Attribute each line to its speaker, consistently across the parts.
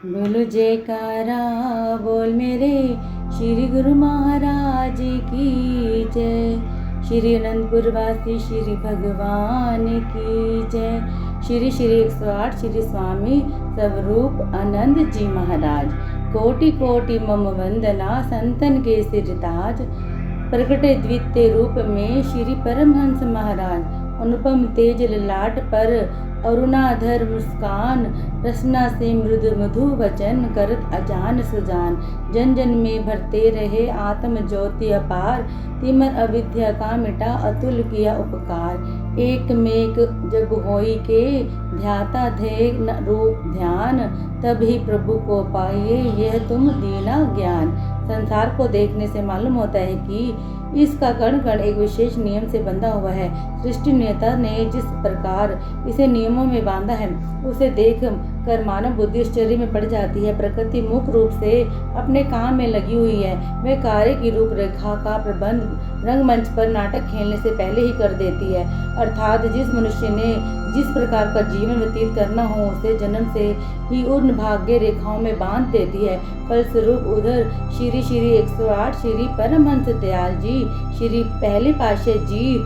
Speaker 1: बोलो जयकारा बोल मेरे श्री गुरु महाराज की जय। श्री अनंतपुर वासी श्री भगवान की जय। श्री श्री 108 श्री स्वामी स्वरूप आनंद जी महाराज। कोटि कोटि मम वंदना संतन के सिर ताज। प्रकटे द्वितीय रूप में श्री परमहंस महाराज। अनुपम तेज ललाट पर अरुणाधर मुस्कान। रसना से मृदु मधु वचन करत अजान सुजान। जन जन में भरते रहे आत्म ज्योति अपार। तिमर अविद्या का मिटा अतुल किया उपकार। एक मेक जब होई के ध्याता थे रूप ध्यान। तभी प्रभु को पाइए यह तुम दीना ज्ञान। संसार को देखने से मालूम होता है कि इसका कण कण एक विशेष नियम से बंधा हुआ है। सृष्टि नेता ने जिस प्रकार इसे नियमों में बांधा है उसे देख कर मानव बुद्धि आश्चर्य में पड़ जाती है। प्रकृति मुख्य रूप से अपने काम में लगी हुई है। वह कार्य की रूपरेखा का प्रबंध रंगमंच पर नाटक खेलने से पहले ही कर देती है। अर्थात जिस मनुष्य ने जिस प्रकार का जीवन व्यतीत करना हो उसे जन्म से ही उन भाग्य रेखाओं में बांध देती है। फलस्वरूप उधर श्री श्री 108 श्री परमहंस दयाल जी श्री पहले पातशाह जी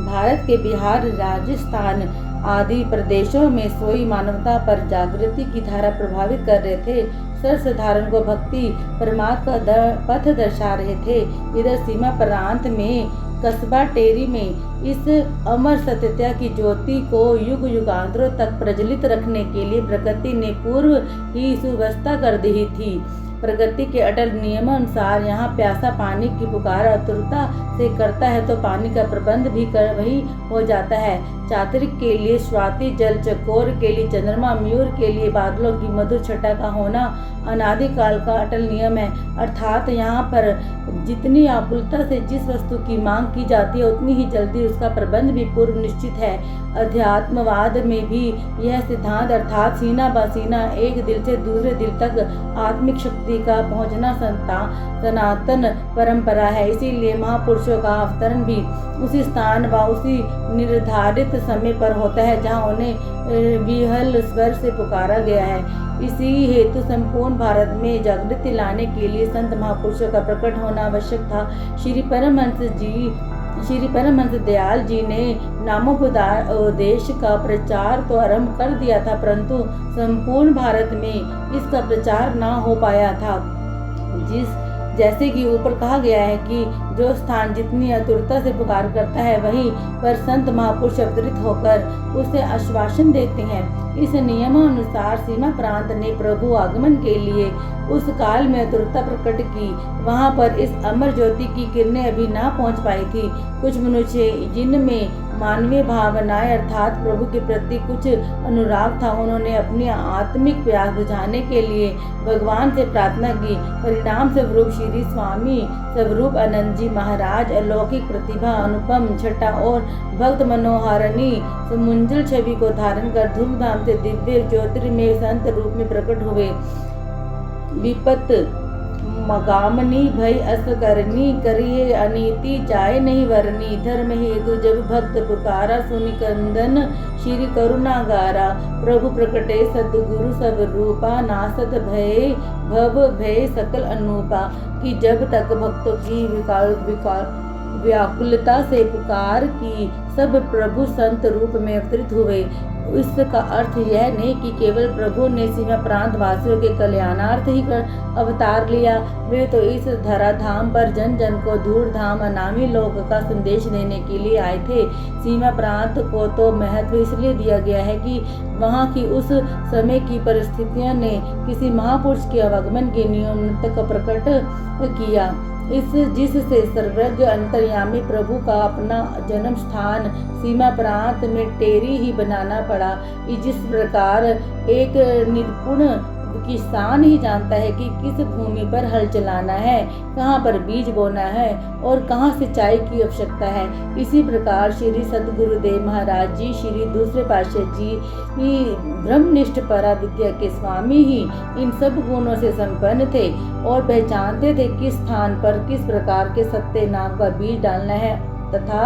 Speaker 1: भारत के बिहार राजस्थान आदि प्रदेशों में सोई मानवता पर जागृति की धारा प्रभावित कर रहे थे। सर्वसाधारण को भक्ति परमात्मा का पथ दर्शा रहे थे। इधर सीमा प्रांत में कस्बा टेरी में इस अमर सत्यता की ज्योति को युग युगांतरों तक प्रज्वलित रखने के लिए प्रकृति ने पूर्व ही सुव्यवस्था कर दी थी। प्रकृति के अटल नियमानुसार यहाँ प्यासा पानी की पुकार आतुरता से करता है तो पानी का प्रबंध भी कर वही हो जाता है। चातुर्य के लिए स्वाति जल, चकोर के लिए चंद्रमा, मयूर के लिए बादलों की मधुर छटा का होना अनादिकाल का अटल नियम है। अर्थात यहाँ पर जितनी आकुलता से जिस वस्तु की मांग की जाती है उतनी ही जल्दी उसका प्रबंध भी पूर्व निश्चित है। अध्यात्मवाद में भी यह सिद्धांत अर्थात सीना बसीना एक दिल से दूसरे दिल तक आत्मिक शक्ति का पहुँचना सनातन परंपरा है। इसीलिए महापुरुषों का अवतरण भी उसी स्थान व उसी निर्धारित समय पर होता है जहाँ उन्हें विहल स्वर से पुकारा गया है। इसी हेतु संपूर्ण भारत में जागृति लाने के लिए संत महापुरुषों का प्रकट होना आवश्यक था। श्री परमहंस दयाल जी ने नामोपदेश का प्रचार तो आरंभ कर दिया था, परंतु संपूर्ण भारत में इसका प्रचार न हो पाया था। जैसे कि ऊपर कहा गया है कि जो स्थान जितनी आतुरता से पुकार करता है वहीं पर संत महापुरुष अवतरित होकर उसे आश्वासन देते हैं। इस नियमानुसार सीमा प्रांत ने प्रभु आगमन के लिए उस काल में आतुरता प्रकट की। वहां पर इस अमर ज्योति की किरणें अभी ना पहुंच पाई थी। कुछ मनुष्य जिनमें मानवीय भावनाएं अर्थात प्रभु के प्रति कुछ अनुराग था, उन्होंने अपनी आत्मिक प्यास बुझाने के लिए भगवान से प्रार्थना की। परिणाम स्वरूप श्री स्वामी स्वरूप आनंद जी महाराज अलौकिक प्रतिभा, अनुपम छटा और भक्त मनोहारिणी सुमुंजल छवि को धारण कर धूमधाम से दिव्य ज्योतिर्मय संत रूप में प्रकट हुए। विपत मगामनी भय अस करनी करिए अनीति जाए नहीं वरनी। धर्म हेतु जब भक्त पुकारा सुनि कंदन श्री करुणा गारा। प्रभु प्रकटे सद्गुरु सब रूपा नासत भय भव भय सकल अनूपा। कि जब तक भक्तों की व्याकुलता से पुकार की सब प्रभु संत रूप में अवतरित हुए। इसका अर्थ यह नहीं कि केवल प्रभु ने सीमा प्रांत वासियों के कल्याणार्थ ही अवतार लिया। वे तो इस धराधाम पर जन जन को धूल धाम अनामी लोक का संदेश देने के लिए आए थे। सीमा प्रांत को तो महत्व इसलिए दिया गया है कि वहाँ की उस समय की परिस्थितियों ने किसी महापुरुष के आगमन के नियम तक प्रकट किया। जिससे सर्वज्ञ अंतर्यामी प्रभु का अपना जन्म स्थान सीमा प्रांत में टेरी ही बनाना पड़ा। जिस प्रकार एक निपुण किसान ही जानता है कि किस भूमि पर हल चलाना है, कहाँ पर बीज बोना है और कहाँ सिंचाई की आवश्यकता है, इसी प्रकार श्री सद्गुरुदेव महाराज जी श्री दूसरे पातशाह जी ब्रह्मनिष्ठ पराविद्या के स्वामी ही इन सब गुणों से संपन्न थे और पहचानते थे किस स्थान पर किस प्रकार के सत्य नाम का बीज डालना है तथा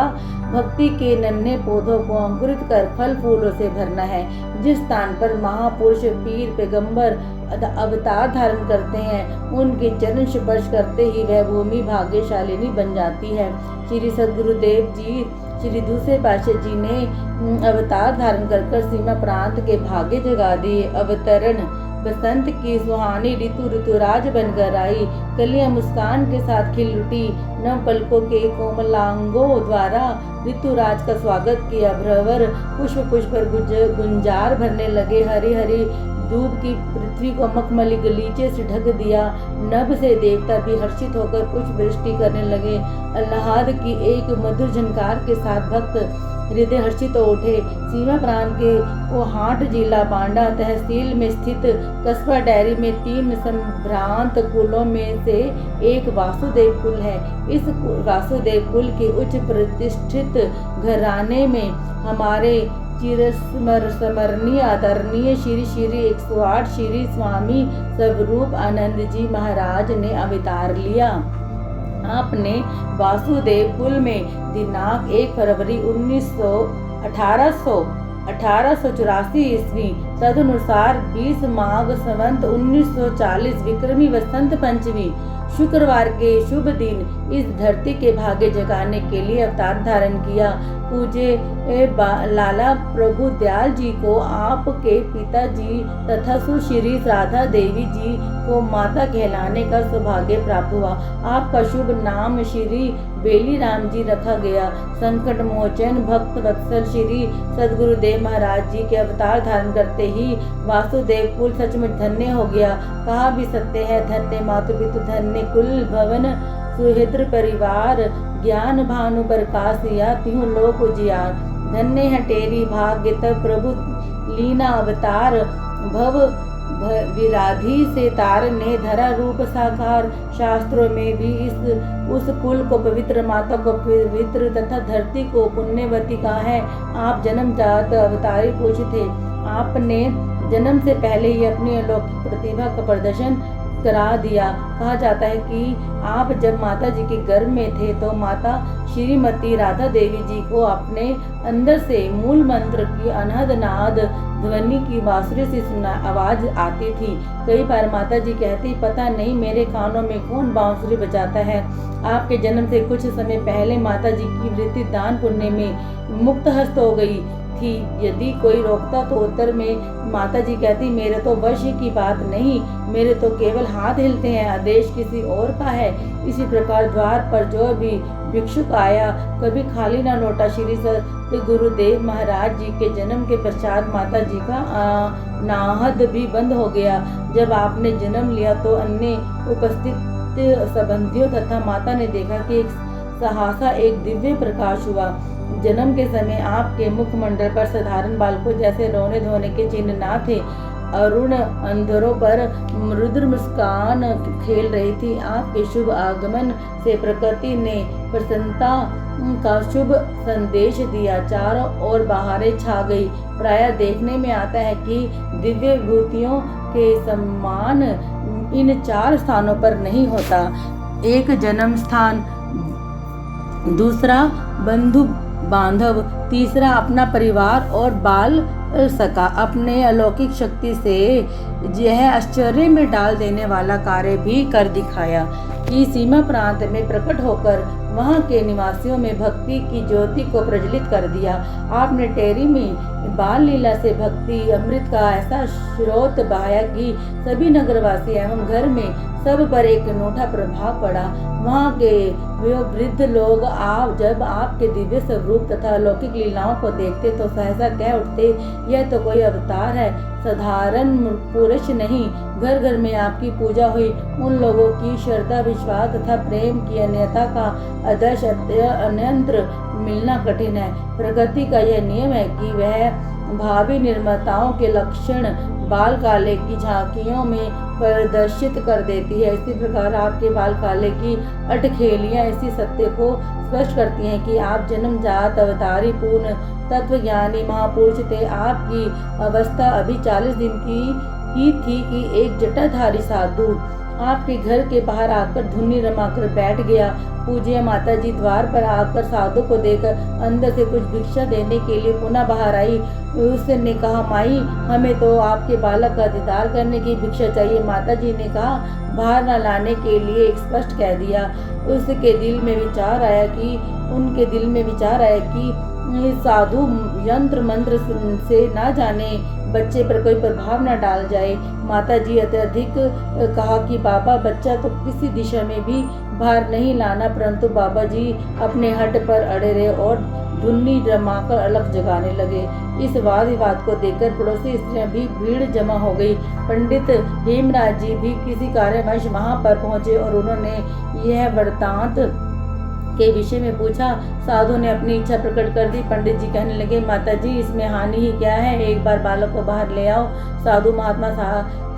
Speaker 1: भक्ति के नन्हे पौधों को अंकुरित कर फल फूलों से भरना है। जिस स्थान पर महापुरुष पीर पैगंबर अवतार धारण करते हैं, उनके चरण स्पर्श करते ही वह भूमि भाग्यशालिनी बन जाती है। श्री सद्गुरुदेव जी श्री दूसरे पातशाह जी ने अवतार धारण कर सीमा प्रांत के भाग्य जगा दिए। अवतरण बसंत की सुहानी ऋतु ऋतुराज बनकर आई। कलियां मुस्कान के साथ खिल उठी। नव पलकों के कोमलांगों द्वारा ऋतुराज का स्वागत किया। भ्रवर पुष्प पुष्प पर गुंजार भरने लगे। हरी हरी दूब की पृथ्वी को मखमली गलीचे से ढक दिया। नभ से देवता भी हर्षित होकर पुष्प वृष्टि करने लगे। अल्लाहाद की एक मधुर झनकार के साथ भक्त हृदय हर्षित हो उठे। सीमा प्रांत के कोहाट जिला बांडा तहसील में स्थित कस्बा डेयरी में 3 संभ्रांत कुलों में से एक वासुदेव कुल है। इस वासुदेव कुल के उच्च प्रतिष्ठित घराने में हमारे चिरस्मरणीय आदरणीय श्री श्री 108 श्री स्वामी स्वरूप आनंद जी महाराज ने अवतार लिया। आपने वासुदेव कुल में दिनांक 1 फरवरी 1884 ईस्वी तदनुसार 20 माघ संवत 1940 विक्रमी वसंत पंचमी शुक्रवार के शुभ दिन इस धरती के भाग्य जगाने के लिए अवतार धारण किया। पूज्य लाला प्रभु दयाल जी को आपके पिताजी तथा सुश्री राधा देवी जी को माता कहलाने का सौभाग्य प्राप्त हुआ। आपका शुभ नाम श्री बेली राम जी रखा गया। संकट मोचन भक्त वत्सल श्री सद्गुरुदेव महाराज जी के अवतार धारण करते ही वासुदेव कुल सचमुच धन्य हो गया। कहा भी सत्य है, धन्य मातु पितु धन्य कुल भवन सुहृद परिवार ज्ञान भानु प्रकाश या त्यों लोक उजियार। धन्य है तेरी भाग्य तब प्रभु लीना अवतार भव विराधि से तारने धरा रूप साकार। शास्त्रों में भी उस कुल को पवित्र, माता को पवित्र तथा धरती को पुण्यवती कहा है। आप जन्मजात अवतारी पुरुष थे। आपने जन्म से ही अपनी अलौकिक प्रतिभा का प्रदर्शन करा दिया। कहा जाता है कि आप जब माता जी के गर्भ में थे तो माता श्रीमती राधा देवी जी को अपने अंदर से मूल मंत्र की अनहद नाद ध्वनि की बांसुरी से आवाज आती थी। कई बार माता जी कहती, पता नहीं मेरे कानों में कौन बांसुरी बजाता है। आपके जन्म से कुछ समय पहले माता जी की वृत्ति दान पुण्य में मुक्त हस्त हो गई थी। यदि कोई रोकता तो उत्तर में माता जी कहती, मेरे तो वश की बात नहीं, मेरे तो केवल हाथ हिलते हैं, आदेश किसी और का है। इसी प्रकार द्वार पर जो भी भिक्षुक आया कभी खाली न लौटा। श्री गुरुदेव महाराज जी के जन्म के पश्चात माता जी का नाहद भी बंद हो गया। जब आपने जन्म लिया तो अन्य उपस्थित संबंधियों तथा माता ने देखा कि एक सहसा एक दिव्य प्रकाश हुआ। जन्म के समय आपके मुखमंडल पर साधारण बालकों जैसे रोने धोने के चिन्ह न थे। अरुण अंधरों पर रुद्र मुस्कान खेल रही थी। आपके शुभ आगमन से प्रकृति ने प्रसन्नता का शुभ संदेश दिया। चारों ओर बहारें छा गई। प्रायः देखने में आता है कि दिव्य विभूतियों के सम्मान इन 4 स्थानों पर नहीं होता। एक जन्म स्थान, दूसरा बंधु बांधव, तीसरा अपना परिवार और बाल सका। अपने अलौकिक शक्ति से यह आश्चर्य में डाल देने वाला कार्य भी कर दिखाया कि सीमा प्रांत में प्रकट होकर वहां के निवासियों में भक्ति की ज्योति को प्रज्वलित कर दिया। आपने टेरी में बाल लीला से भक्ति अमृत का ऐसा स्रोत बहाया कि सभी नगरवासी एवं घर में सब पर एक अनूठा प्रभाव पड़ा। वहाँ के वृद्ध लोग जब आपके दिव्य स्वरूप तथा अलौकिक लीलाओं को देखते तो सहसा कह उठते, यह तो कोई अवतार है, साधारण पुरुष नहीं। घर घर में आपकी पूजा हुई। उन लोगों की श्रद्धा, विश्वास तथा प्रेम की अन्यता का आदर्श अन्यंत्र मिलना कठिन है। प्रकृति का यह नियम है कि वह भावी निर्माताओं के लक्षण बाल काले की झांकियों में प्रदर्शित कर देती है। इसी प्रकार आपके बाल काले की अटखेलियां इसी सत्य को स्पष्ट करती हैं कि आप जन्मजात अवतारी पूर्ण तत्वज्ञानी महापुरुष थे। आपकी अवस्था अभी 40 दिन की ही थी कि एक जटाधारी साधु आपके घर के बाहर आकर धुनी रमाकर बैठ गया। पूज्य माता जी द्वार पर आकर साधु को देखकर अंदर से कुछ भिक्षा देने के लिए पुनः बाहर आई। उसने कहा, माई, हमें तो आपके बालक का दीदार करने की भिक्षा चाहिए। माता जी ने कहा, बाहर न लाने के लिए स्पष्ट कह दिया। उसके दिल में विचार आया कि साधु यंत्र मंत्र से ना जाने बच्चे पर कोई प्रभाव न डाल जाए। माता जी अत्यधिक कहा कि बाबा, बच्चा तो किसी दिशा में भी बाहर नहीं लाना, परंतु बाबा जी अपने हट पर अड़े रहे और धुन्नी जमाकर अलग जगाने लगे। इस वाद विवाद को देखकर पड़ोसी स्त्रियां भी भीड़ जमा हो गई। पंडित हेमराज जी भी किसी कार्यवश वहां पर पहुंचे और उन्होंने यह वृत्तांत के विषय में पूछा। साधु ने अपनी इच्छा प्रकट कर दी। पंडित जी कहने लगे, माता जी, इसमें हानि ही क्या है, एक बार बालक को बाहर ले आओ। साधु महात्मा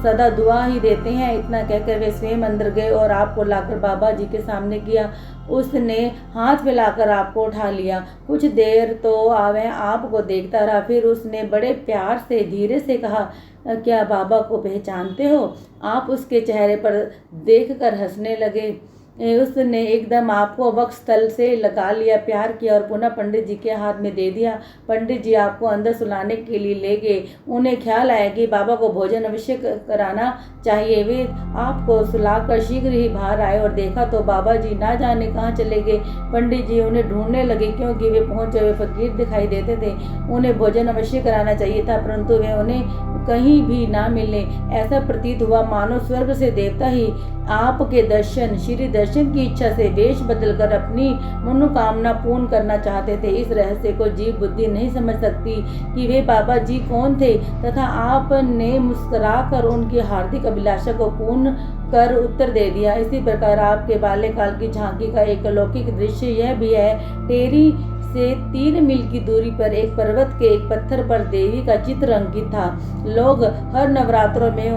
Speaker 1: सदा दुआ ही देते हैं। इतना कहकर वे स्वयं अंदर गए और आपको लाकर बाबा जी के सामने किया। उसने हाथ फैलाकर आपको उठा लिया। कुछ देर तो वह आपको देखता रहा, फिर उसने बड़े प्यार से धीरे से कहा, क्या बाबा को पहचानते हो? आप उसके चेहरे पर देखकर हंसने लगे। उसने एकदम आपको वक्षस्थल से लगा लिया, प्यार किया और पुनः पंडित जी के हाथ में दे दिया। पंडित जी आपको अंदर सुलाने के लिए ले गए। उन्हें ख्याल आया कि बाबा को भोजन अवश्य कराना चाहिए। वे आपको सुलाकर शीघ्र ही बाहर आए और देखा तो बाबा जी ना जाने कहाँ चले गए। पंडित जी उन्हें ढूंढने लगे, क्योंकि वे पहुंचे हुए फकीर दिखाई देते थे। उन्हें भोजन अवश्य कराना चाहिए था, परंतु वे उन्हें कहीं भी ना मिले। ऐसा प्रतीत हुआ मानो स्वर्ग से देवता ही आपके दर्शन, श्री दर्शन की इच्छा से वेश बदलकर अपनी मनोकामना पूर्ण करना चाहते थे। इस रहस्य को जीव बुद्धि नहीं समझ सकती कि वे बाबा जी कौन थे, तथा आपने मुस्कुराकर उनकी हार्दिक अभिलाषा को पूर्ण कर उत्तर दे दिया। इसी प्रकार आपके बाल्यकाल की झांकी का एक अलौकिक दृश्य यह भी है। टेरी से 3 मील की दूरी पर एक पर्वत के एक पत्थर पर देवी का चित्र अंकित था। लोग हर नवरात्रों में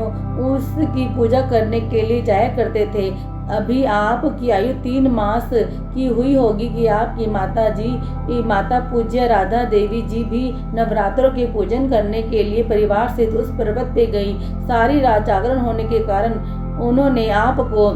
Speaker 1: उसकी पूजा करने के लिए जाया करते थे। अभी आपकी आयु 3 मास की हुई होगी कि आपकी माता पूज्य राधा देवी जी भी नवरात्रों के पूजन करने के लिए परिवार से उस पर्वत पे गई। सारी रात जागरण होने के कारण उन्होंने आपको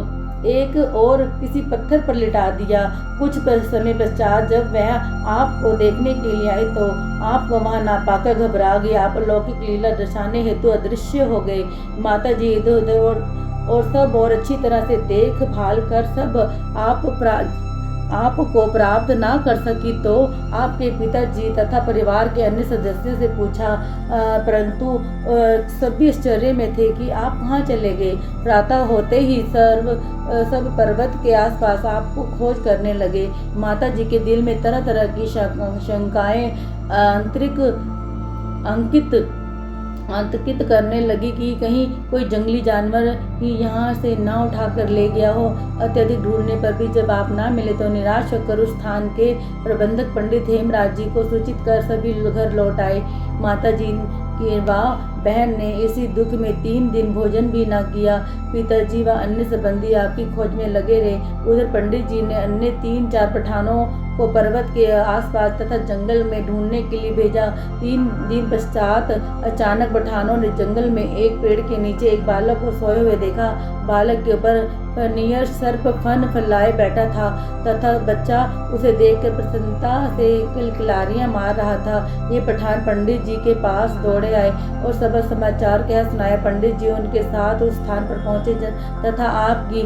Speaker 1: एक और किसी पत्थर पर लिटा दिया। कुछ समय पश्चात जब वह आपको देखने के लिए आए तो आपको वहां ना पाकर घबरा गए। आप अलौकिक लीला दर्शाने हेतु अदृश्य हो गए। माता जी इधर उधर और सब और अच्छी तरह से देखभाल कर सब आपको प्राप्त ना कर सकी तो आपके पिताजी तथा परिवार के अन्य सदस्यों से पूछा, परंतु सभी आश्चर्य में थे कि आप कहाँ चले गए। प्रातः होते ही सब पर्वत के आसपास आपको खोज करने लगे। माता जी के दिल में तरह तरह की शंकाएं आतंकित करने लगी कि कहीं कोई जंगली जानवर ही यहाँ से ना उठा कर ले गया हो। अत्यधिक ढूंढने पर भी जब आप ना मिले तो निराश होकर उस स्थान के प्रबंधक पंडित हेमराज जी को सूचित कर सभी घर लौट आए। माता जी की बहन ने इसी दुख में 3 दिन भोजन भी न किया। पिताजी व अन्य संबंधी आपकी खोज में लगे रहे। उधर पंडित जी ने अन्य 3-4 पठानों को पर्वत के आसपास तथा जंगल में ढूंढने के लिए भेजा। 3 दिन पश्चात अचानक पठानों ने जंगल में एक पेड़ के नीचे एक बालक को सोए हुए देखा। बालक के ऊपर नियर सर्प फन फैलाए बैठा था तथा बच्चा उसे देखकर प्रसन्नता से किलकिलारियां मार रहा था। ये पठान पंडित जी के पास दौड़े आए और सब समाचार कह सुनाया। पंडित जी उनके साथ उस स्थान पर पहुंचे तथा आपकी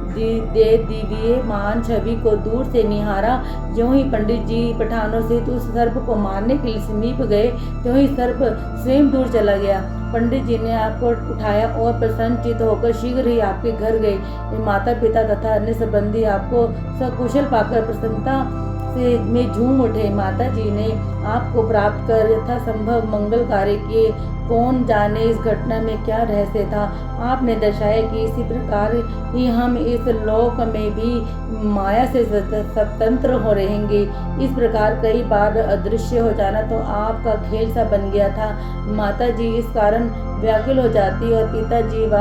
Speaker 1: दिव्यमान छवि को दूर से निहारा। ज्यों ही पंडित जी पठानों से उस सर्प को मारने के लिए समीप गए, त्यों ही सर्प स्वयं दूर चला गया। पंडित जी ने आपको उठाया और प्रसन्नचित होकर शीघ्र ही आपके घर गए। माता पिता तथा अन्य संबंधी आपको सकुशल पाकर प्रसन्नता से में झूम उठे। माता जी ने आपको प्राप्त कर यथासंभव मंगल कार्य किए। कौन जाने इस घटना में क्या रहस्य था। आपने दर्शाया कि इसी प्रकार ही हम इस लोक में भी माया से स्वतंत्र हो रहेंगे। इस प्रकार कई बार अदृश्य हो जाना तो आपका खेल सा बन गया था। माता जी इस कारण व्याकुल हो जाती और पिताजी व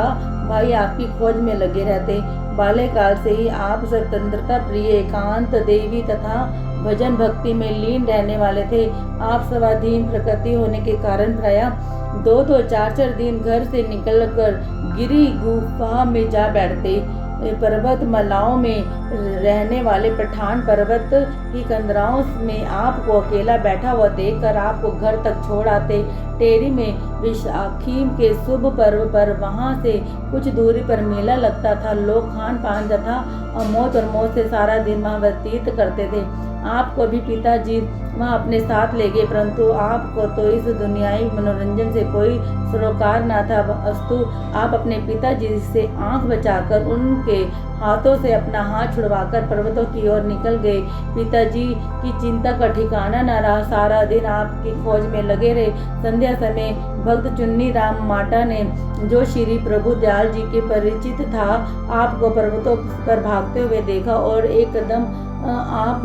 Speaker 1: भाई आपकी खोज में लगे रहते। बाल्यकाल से ही आप स्वतंत्रता प्रिय, एकांत देवी तथा भजन भक्ति में लीन रहने वाले थे। आप स्वाधीन प्रकृति होने के कारण प्रायः 2-2 4-4 दिन घर से निकलकर गिरी गुफा में जा बैठते। पर्वत मालाओं में रहने वाले पठान पर्वत की कंदराओं में आपको अकेला बैठा हुआ देखकर आपको घर तक छोड़ आते। टेरी में विशाखी के शुभ पर्व पर वहाँ से कुछ दूरी पर मेला लगता था। लोग खान पान तथा अमौज और मौज से सारा दिन वहाँ व्यतीत करते थे। आपको भी पिताजी वहाँ अपने साथ ले गए, परंतु आपको तो इस दुनियाई मनोरंजन से कोई सरोकार न था। अस्तु आप अपने पिताजी से आंख बचाकर उनके हाथों से अपना हाथ छुड़वाकर पर्वतों की ओर निकल गए। पिताजी की चिंता का ठिकाना न रहा, सारा दिन आपकी खोज में लगे रहे। संध्या समय भक्त चुन्नी राम माटा ने, जो श्री प्रभु दयाल जी के परिचित था, आपको पर्वतों पर भागते हुए देखा और एक कदम आप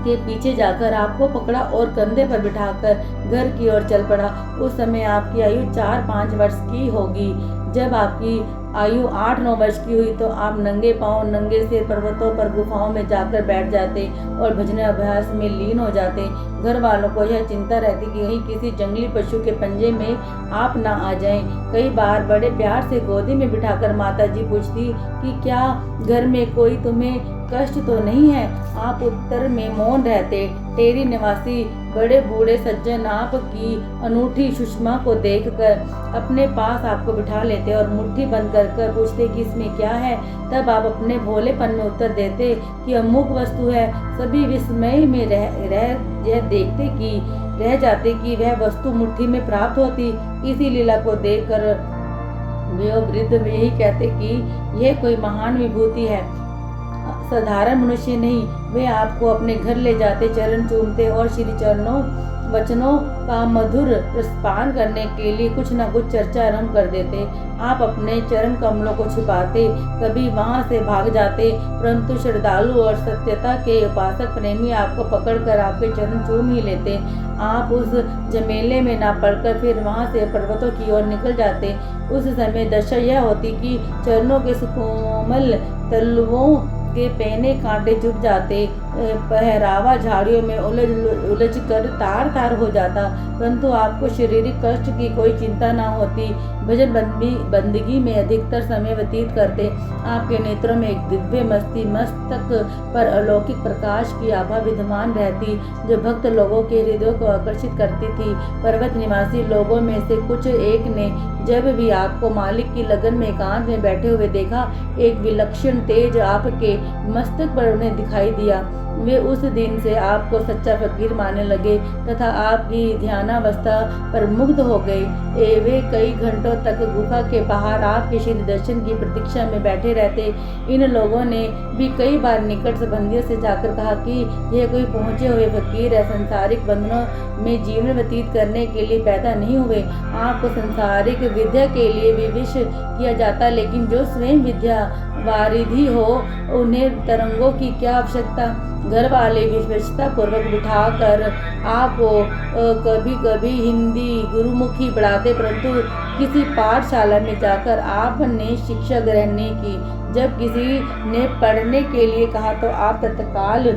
Speaker 1: के पीछे जाकर आपको पकड़ा और कंधे पर बिठाकर घर की ओर चल पड़ा। उस समय आपकी आयु 4-5 वर्ष की होगी। जब आपकी आयु 8-9 वर्ष की हुई तो आप नंगे पांव नंगे सिर पर्वतों पर गुफाओं में जाकर बैठ जाते और भजन अभ्यास में लीन हो जाते। घर वालों को यह चिंता रहती कि कहीं किसी जंगली पशु के पंजे में आप ना आ जाएं। कई बार बड़े प्यार से गोदी में बिठाकर माताजी पूछती कि क्या घर में कोई तुम्हें कष्ट तो नहीं है। आप उत्तर में मौन रहते। टेरी निवासी बड़े बूढ़े सज्जन आपकी अनूठी सुषमा को देखकर अपने पास आपको बिठा लेते और मुट्ठी बंद कर पूछते कि इसमें क्या है। तब आप अपने भोलेपन में उत्तर देते कि अमुक वस्तु है। सभी विस्मय में यह देखते कि रह जाते कि वह वस्तु मुट्ठी में प्राप्त होती। इसी लीला को देखकर वे वृद्ध यही कहते कि यह कोई महान विभूति है, साधारण मनुष्य नहीं। वे आपको अपने घर ले जाते, चरण चूमते और श्री चरणों वचनों का मधुर रसपान करने के लिए कुछ न कुछ चर्चा आरंभ कर देते। आप अपने चरण कमलों को छिपाते, कभी वहां से भाग जाते, परंतु श्रद्धालु और सत्यता के उपासक प्रेमी आपको पकड़कर आपके चरण चूम ही लेते। आप उस झमेले में ना पड़कर फिर वहां से पर्वतों की ओर निकल जाते। उस समय दशा यह होती कि चरणों के सुकोमल तलवों के पहने कांटे झुक जाते, पहरावा झाड़ियों में उलझ कर तार तार हो जाता, परंतु आपको शारीरिक कष्ट की कोई चिंता न होती। भजन बंदगी में अधिकतर समय व्यतीत करते। आपके नेत्रों में एक दिव्य मस्ती, मस्तक पर अलौकिक प्रकाश की आभा विद्यमान रहती, जो भक्त लोगों के हृदय को आकर्षित करती थी। पर्वत निवासी लोगों में से कुछ एक ने जब भी आपको मालिक की लगन में एकांत में बैठे हुए देखा, एक विलक्षण तेज आपके मस्तक पर उन्हें दिखाई दिया। वे उस दिन से आपको सच्चा फकीर मानने लगे तथा आपकी ध्यानावस्था पर मुग्ध हो गए। वे कई घंटों तक गुफा के बाहर आपके श्री दर्शन की प्रतीक्षा में बैठे रहते। इन लोगों ने भी कई बार निकट संबंधियों से जाकर कहा कि यह कोई पहुँचे हुए फकीर है, संसारिक बंधनों में जीवन व्यतीत करने के लिए पैदा नहीं हुए। आपको संसारिक विद्या के लिए विवश किया जाता, लेकिन जो स्वयं विद्या वारिधि हो उन्हें तरंगों की क्या आवश्यकता। घर वाले विश्वसता पूर्वक बिठाकर आपको कभी कभी हिंदी गुरुमुखी पढ़ाते, परंतु किसी पाठशाला में जाकर आपने शिक्षा ग्रहण नहीं की। जब किसी ने पढ़ने के लिए कहा तो आप तत्काल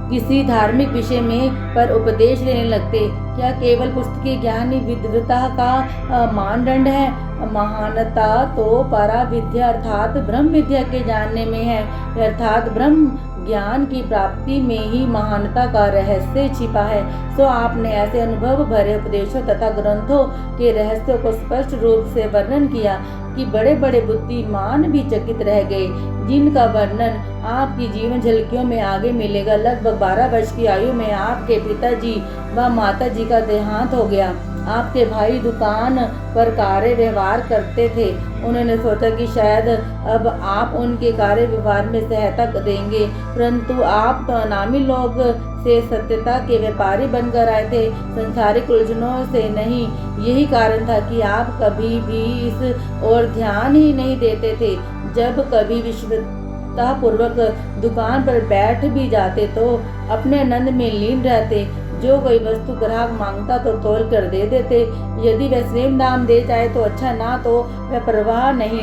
Speaker 1: किसी धार्मिक विषय में पर उपदेश लेने लगते। क्या केवल पुस्तकीय ज्ञान ही विद्वता का मानदंड है? महानता तो परा विद्या अर्थात ब्रह्म विद्या के जानने में है, अर्थात ब्रह्म ज्ञान की प्राप्ति में ही महानता का रहस्य छिपा है। सो आपने ऐसे अनुभव भरे उपदेशों तथा ग्रंथों के रहस्यों को स्पष्ट रूप से वर्णन किया कि बड़े बड़े बुद्धिमान भी चकित रह गए, जिनका वर्णन आपकी जीवन झलकियों में आगे मिलेगा। लगभग 12 वर्ष की आयु में आपके पिताजी व माताजी का देहांत हो गया। आपके भाई दुकान पर कार्य व्यवहार करते थे। उन्होंने सोचा कि शायद अब आप उनके कार्य व्यवहार में सहायता देंगे, परंतु आप तो अनामी लोग से सत्यता के व्यापारी बनकर आए थे, संसारिक उलझनों से नहीं। यही कारण था कि आप कभी भी इस ओर ध्यान ही नहीं देते थे। जब कभी विश्वतापूर्वक दुकान पर बैठ भी जाते तो अपने आनंद में लीन रहते। जो कोई वस्तु ग्राहक मांगता तो तोल कर दे देते। यदि वह स्वयं दाम दे जाए तो अच्छा, ना तो वह परवाह नहीं।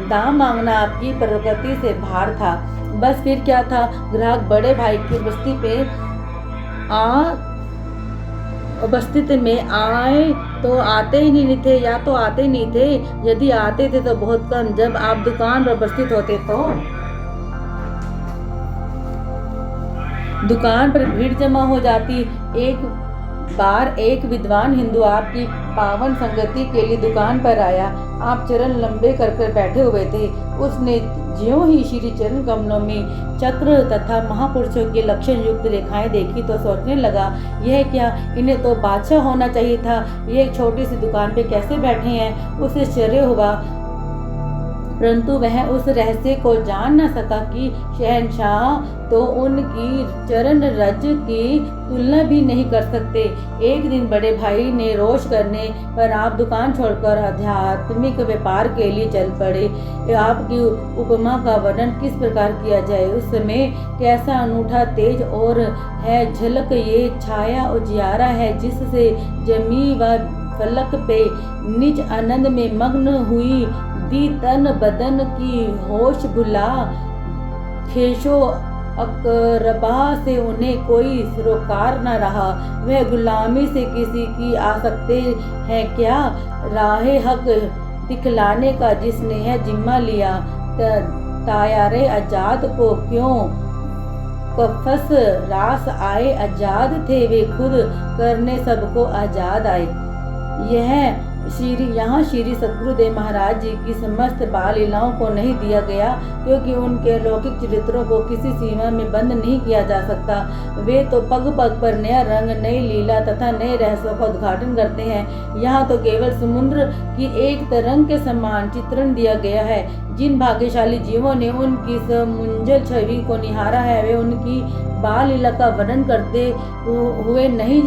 Speaker 1: दाम मांगना आपकी प्रकृति से बाहर था। बस फिर क्या था, ग्राहक बड़े भाई की बस्ती में आए तो आते ही नहीं थे, या तो आते ही नहीं थे, यदि आते थे तो बहुत कम, जब आप दुकान पर उपस्थित होते तो दुकान पर भीड़ जमा हो जाती। एक बार एक विद्वान हिंदू आपकी पावन संगति के लिए दुकान पर आया। आप चरण लंबे कर बैठे हुए थे। उसने ज्यों ही श्री चरण कमलों में चक्र तथा महापुरुषों के लक्षण युक्त रेखाएं देखी तो सोचने लगा, यह क्या, इन्हें तो बादशाह होना चाहिए था, ये एक छोटी सी दुकान पे कैसे बैठे हैं। उसे आश्चर्य हुआ, परंतु वह उस रहस्य को जान न सका कि शहंशाह तो उनकी चरण रज की तुलना भी नहीं कर सकते। एक दिन बड़े भाई ने रोष करने पर आप दुकान छोड़कर आध्यात्मिक व्यापार के लिए चल पड़े। आपकी उपमा का वर्णन किस प्रकार किया जाए। उस समय कैसा अनूठा तेज और है झलक, ये छाया उजियारा है जिससे जमी व फलक पे निज आनंद में मग्न हुई दी तन बदन की होश भुला। खेशो अकरबा से उन्हें कोई सरोकार न रहा। वह गुलामी से किसी की आ सकते हैं क्या। राहे हक दिखलाने का जिसने है जिम्मा लिया, तायारे आजाद को क्यों कफस रास आए। आजाद थे वे खुद, करने सबको आजाद आए। यहाँ श्री सद्गुरुदेव महाराज जी की समस्त बाल लीलाओं को नहीं दिया गया, क्योंकि उनके लौकिक चरित्रों को किसी सीमा में बंद नहीं किया जा सकता। वे तो पग पग पर नया रंग, नई लीला तथा नए रहस्यों का उद्घाटन करते हैं। यहाँ तो केवल समुद्र की एक तरंग के समान चित्रण दिया गया है। जिन भाग्यशाली जीवों ने उनकी समुंजल छवि को निहारा है, वे उनकी बाल लीला का वर्णन करते हुए नहीं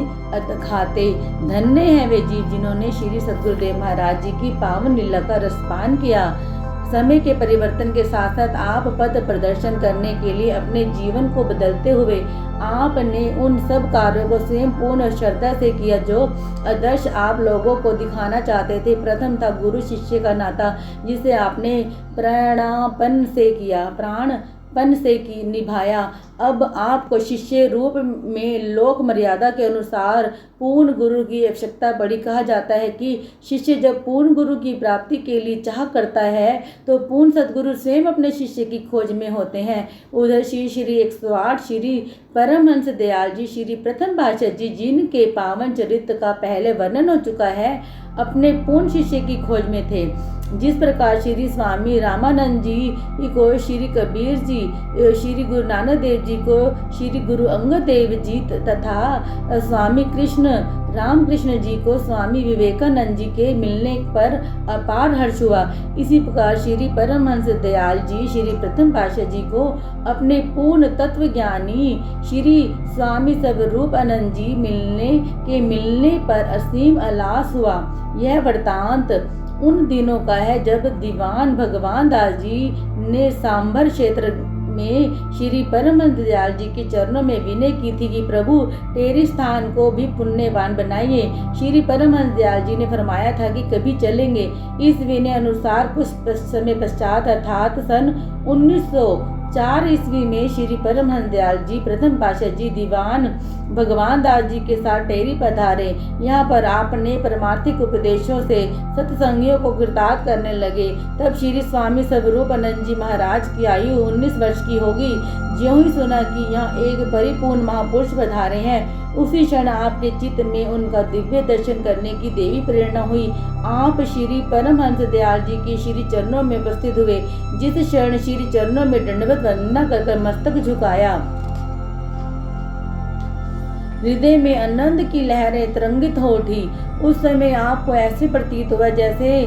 Speaker 1: खाते। धन्य हैं वे जीव जिन्होंने श्री सद्गुरुदेव महाराज जी की पावन लीला का रसपान किया। समय के परिवर्तन के साथ साथ आप पद प्रदर्शन करने के लिए अपने जीवन को बदलते हुए आपने उन सब कार्यों को स्वयं पूर्ण श्रद्धा से किया जो आदर्श आप लोगों को दिखाना चाहते थे। प्रथम था गुरु शिष्य का नाता, जिसे आपने प्राणपन से निभाया। अब आपको शिष्य रूप में लोक मर्यादा के अनुसार पूर्ण गुरु की आवश्यकता पड़ी। कहा जाता है कि शिष्य जब पूर्ण गुरु की प्राप्ति के लिए चाह करता है तो पूर्ण सद्गुरु स्वयं अपने शिष्य की खोज में होते हैं। उधर श्री 108 श्री परमहंस दयाल जी श्री प्रथम पातशाह जी, जिनके पावन चरित्र का पहले वर्णन हो चुका है, अपने पूर्ण शिष्य की खोज में थे। जिस प्रकार श्री स्वामी रामानंद जी को श्री कबीर जी, श्री गुरु नानक देव जी को श्री गुरु अंगद देव जी तथा स्वामी कृष्ण रामकृष्ण जी को स्वामी विवेकानंद जी के मिलने पर अपार हर्ष हुआ, इसी प्रकार श्री परमहंस दयाल जी श्री प्रथम पातशाह जी को अपने पूर्ण तत्व ज्ञानी श्री स्वामी स्वरूपानंद जी मिलने पर असीम आलास हुआ। यह वृतांत उन दिनों का है जब दीवान भगवान दास जी ने सांभर क्षेत्र में श्री परमहंस दयाल जी के चरणों में विनय की थी कि प्रभु तेरे स्थान को भी पुण्यवान बनाइए। श्री परमहंस दयाल जी ने फरमाया था कि कभी चलेंगे। इस विनय अनुसार कुछ समय पश्चात अर्थात सन 1904 ईस्वी में श्री परमहंस दयाल जी प्रथम पातशाह जी दीवान भगवान दास जी के साथ टेरी पधारे। यहाँ पर आपने परमार्थिक उपदेशों से सत्संगियों को कृतार्थ करने लगे। तब श्री स्वामी स्वरूपानंद जी महाराज की आयु 19 वर्ष की होगी। ज्यों ही सुना कि यहाँ एक परिपूर्ण महापुरुष पधारे हैं, उसी क्षण आपके चित्त में उनका दिव्य दर्शन करने की देवी प्रेरणा हुई। आप श्री परमहंस दयाल जी के श्री चरणों में उपस्थित हुए। जिस क्षण श्री चरणों में दंडवत वंदना कर मस्तक झुकाया, हृदय में आनंद की लहरें तरंगित हो उठी। उस समय आपको ऐसे प्रतीत हुआ जैसे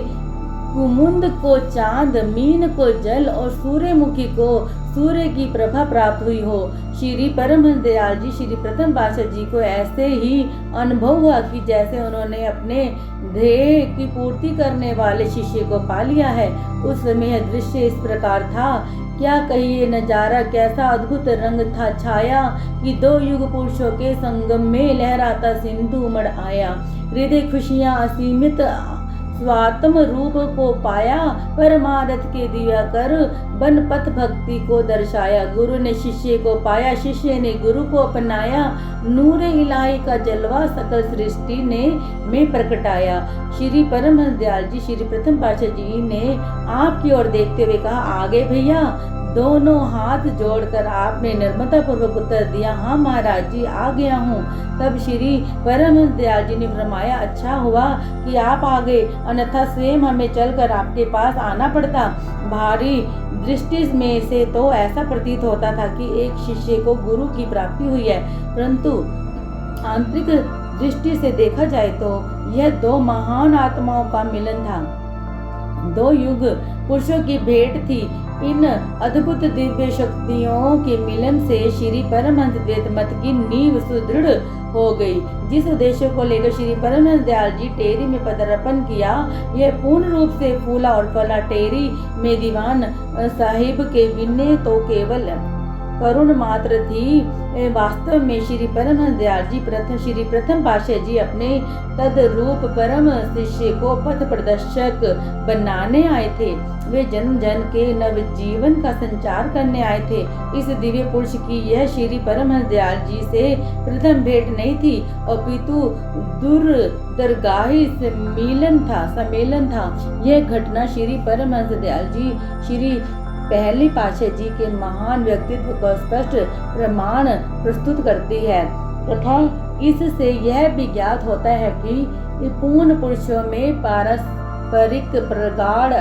Speaker 1: कुमुद को चांद, मीन को जल और सूर्यमुखी को सूर्य की प्रभा प्राप्त हुई हो। श्री परमहंस दयाल जी श्री प्रथम पातशाह जी को ऐसे ही अनुभव हुआ कि जैसे उन्होंने अपने ध्येय की पूर्ति करने वाले शिष्य को पा लिया है। उस समय यह दृश्य इस प्रकार था, क्या कहिए नजारा, कैसा अद्भुत रंग था छाया कि दो युग पुरुषों के संगम में लहराता सिंधु उमड़ आया। हृदय खुशियां असीमित स्वात्म रूप को पाया, परमारथ के दिया कर बन पथ भक्ति को दर्शाया। गुरु ने शिष्य को पाया, शिष्य ने गुरु को अपनाया, नूर इलाही का जलवा सकल सृष्टि ने में प्रकटाया। श्री परमहंस दयाल जी श्री प्रथम पातशाह जी ने आपकी ओर देखते हुए कहा, आगे भैया। दोनों हाथ जोड़कर आपने नम्रता पूर्वक उत्तर दिया, हाँ महाराज जी, आ गया हूँ। तब श्री परमहंस दयाल जी ने फरमाया, अच्छा हुआ कि आप आ गए, अन्यथा स्वयं हमें चलकर आपके पास आना पड़ता। भारी दृष्टि में से तो ऐसा प्रतीत होता था कि एक शिष्य को गुरु की प्राप्ति हुई है, परंतु आंतरिक दृष्टि से देखा जाए तो यह दो महान आत्माओं का मिलन था, दो युग पुरुषों की भेंट थी। इन अद्भुत दिव्य शक्तियों के मिलन से श्री परमहंस द्वैत मत की नींव सुदृढ़ हो गई। जिस उद्देश्य को लेकर श्री परमहंस दयाल जी टेरी में पदार्पण किया, यह पूर्ण रूप से फूला और फला। टेरी में दीवान साहिब के बिन्ने तो केवल करुण मात्र थी, वास्तव में श्री परमहंस दयाल जी श्री प्रथम पातशाह जी अपने तदरूप परम शिष्य को पथ प्रदर्शक बनाने आए थे। वे जन जन के नवजीवन का संचार करने आए थे। इस दिव्य पुरुष की यह श्री परमहंस दयाल जी से प्रथम भेंट नहीं थी, अपितु दूरदर्गाही सम्मेलन था। यह घटना श्री परमहंस दयाल जी श्री पहली पातशाह जी के महान व्यक्तित्व को स्पष्ट प्रमाण प्रस्तुत करती है, तथा इससे यह भी ज्ञात होता है कि पूर्ण पुरुषों में पारस्परिक प्रगाढ़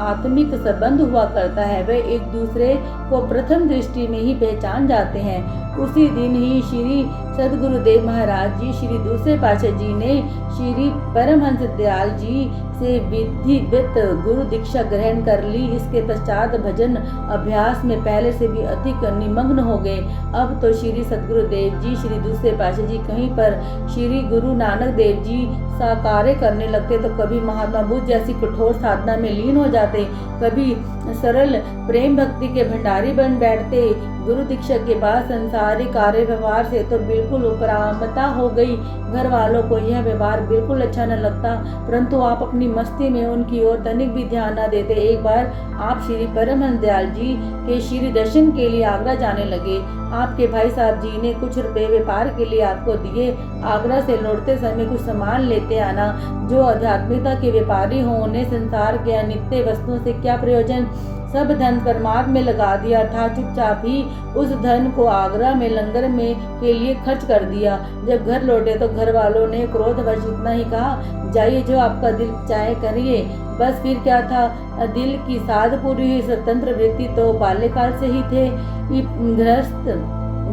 Speaker 1: आत्मिक संबंध हुआ करता है। वे एक दूसरे को प्रथम दृष्टि में ही पहचान जाते हैं। उसी दिन ही श्री सदगुरुदेव महाराज जी श्री दूसरे पातशाह जी ने श्री परमहंस दयाल जी से विधिवत गुरु दीक्षा ग्रहण कर ली। इसके पश्चात भजन अभ्यास में पहले से भी अधिक निमग्न हो गए। अब तो श्री सदगुरुदेव जी श्री दूसरे पातशाह जी कहीं पर श्री गुरु नानक देव जी सा कार्य करने लगते तो कभी महात्मा बुद्ध जैसी कठोर साधना में लीन हो जाते, कभी सरल प्रेम भक्ति के भंडारी बन बैठते। गुरु दीक्षा के बाद संसारिक कार्य व्यवहार से तो बिल्कुल उपरामता हो गई। घर वालों को यह व्यवहार बिल्कुल अच्छा न लगता, परंतु आप अपनी मस्ती में उनकी ओर तनिक भी ध्यान न देते। एक बार आप श्री परमहंस दयाल जी के श्री दर्शन के लिए आगरा जाने लगे। आपके भाई साहब जी ने कुछ रुपए व्यापार के लिए आपको दिए। आगरा से लौटते समय कुछ सामान लेते आना। जो आध्यात्मिकता के व्यापारी हों, उन्हें संसार के अनित्य वस्तुओं से क्या प्रयोजन। सब धन परमात्मा में लगा दिया था। चुपचाप ही उस धन को आगरा में लंगर में के लिए खर्च कर दिया। जब घर लौटे तो घर वालों ने क्रोधवश इतना ही कहा, जाइए जो आपका दिल चाहे करिए। बस फिर क्या था, दिल की साध पूरी हुई स्वतंत्र व्यक्ति तो बाल्यकाल से ही थे।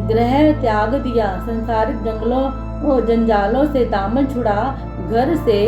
Speaker 1: ग्रह त्याग दिया, संसारिक जंजालों से दामन छुड़ा, घर से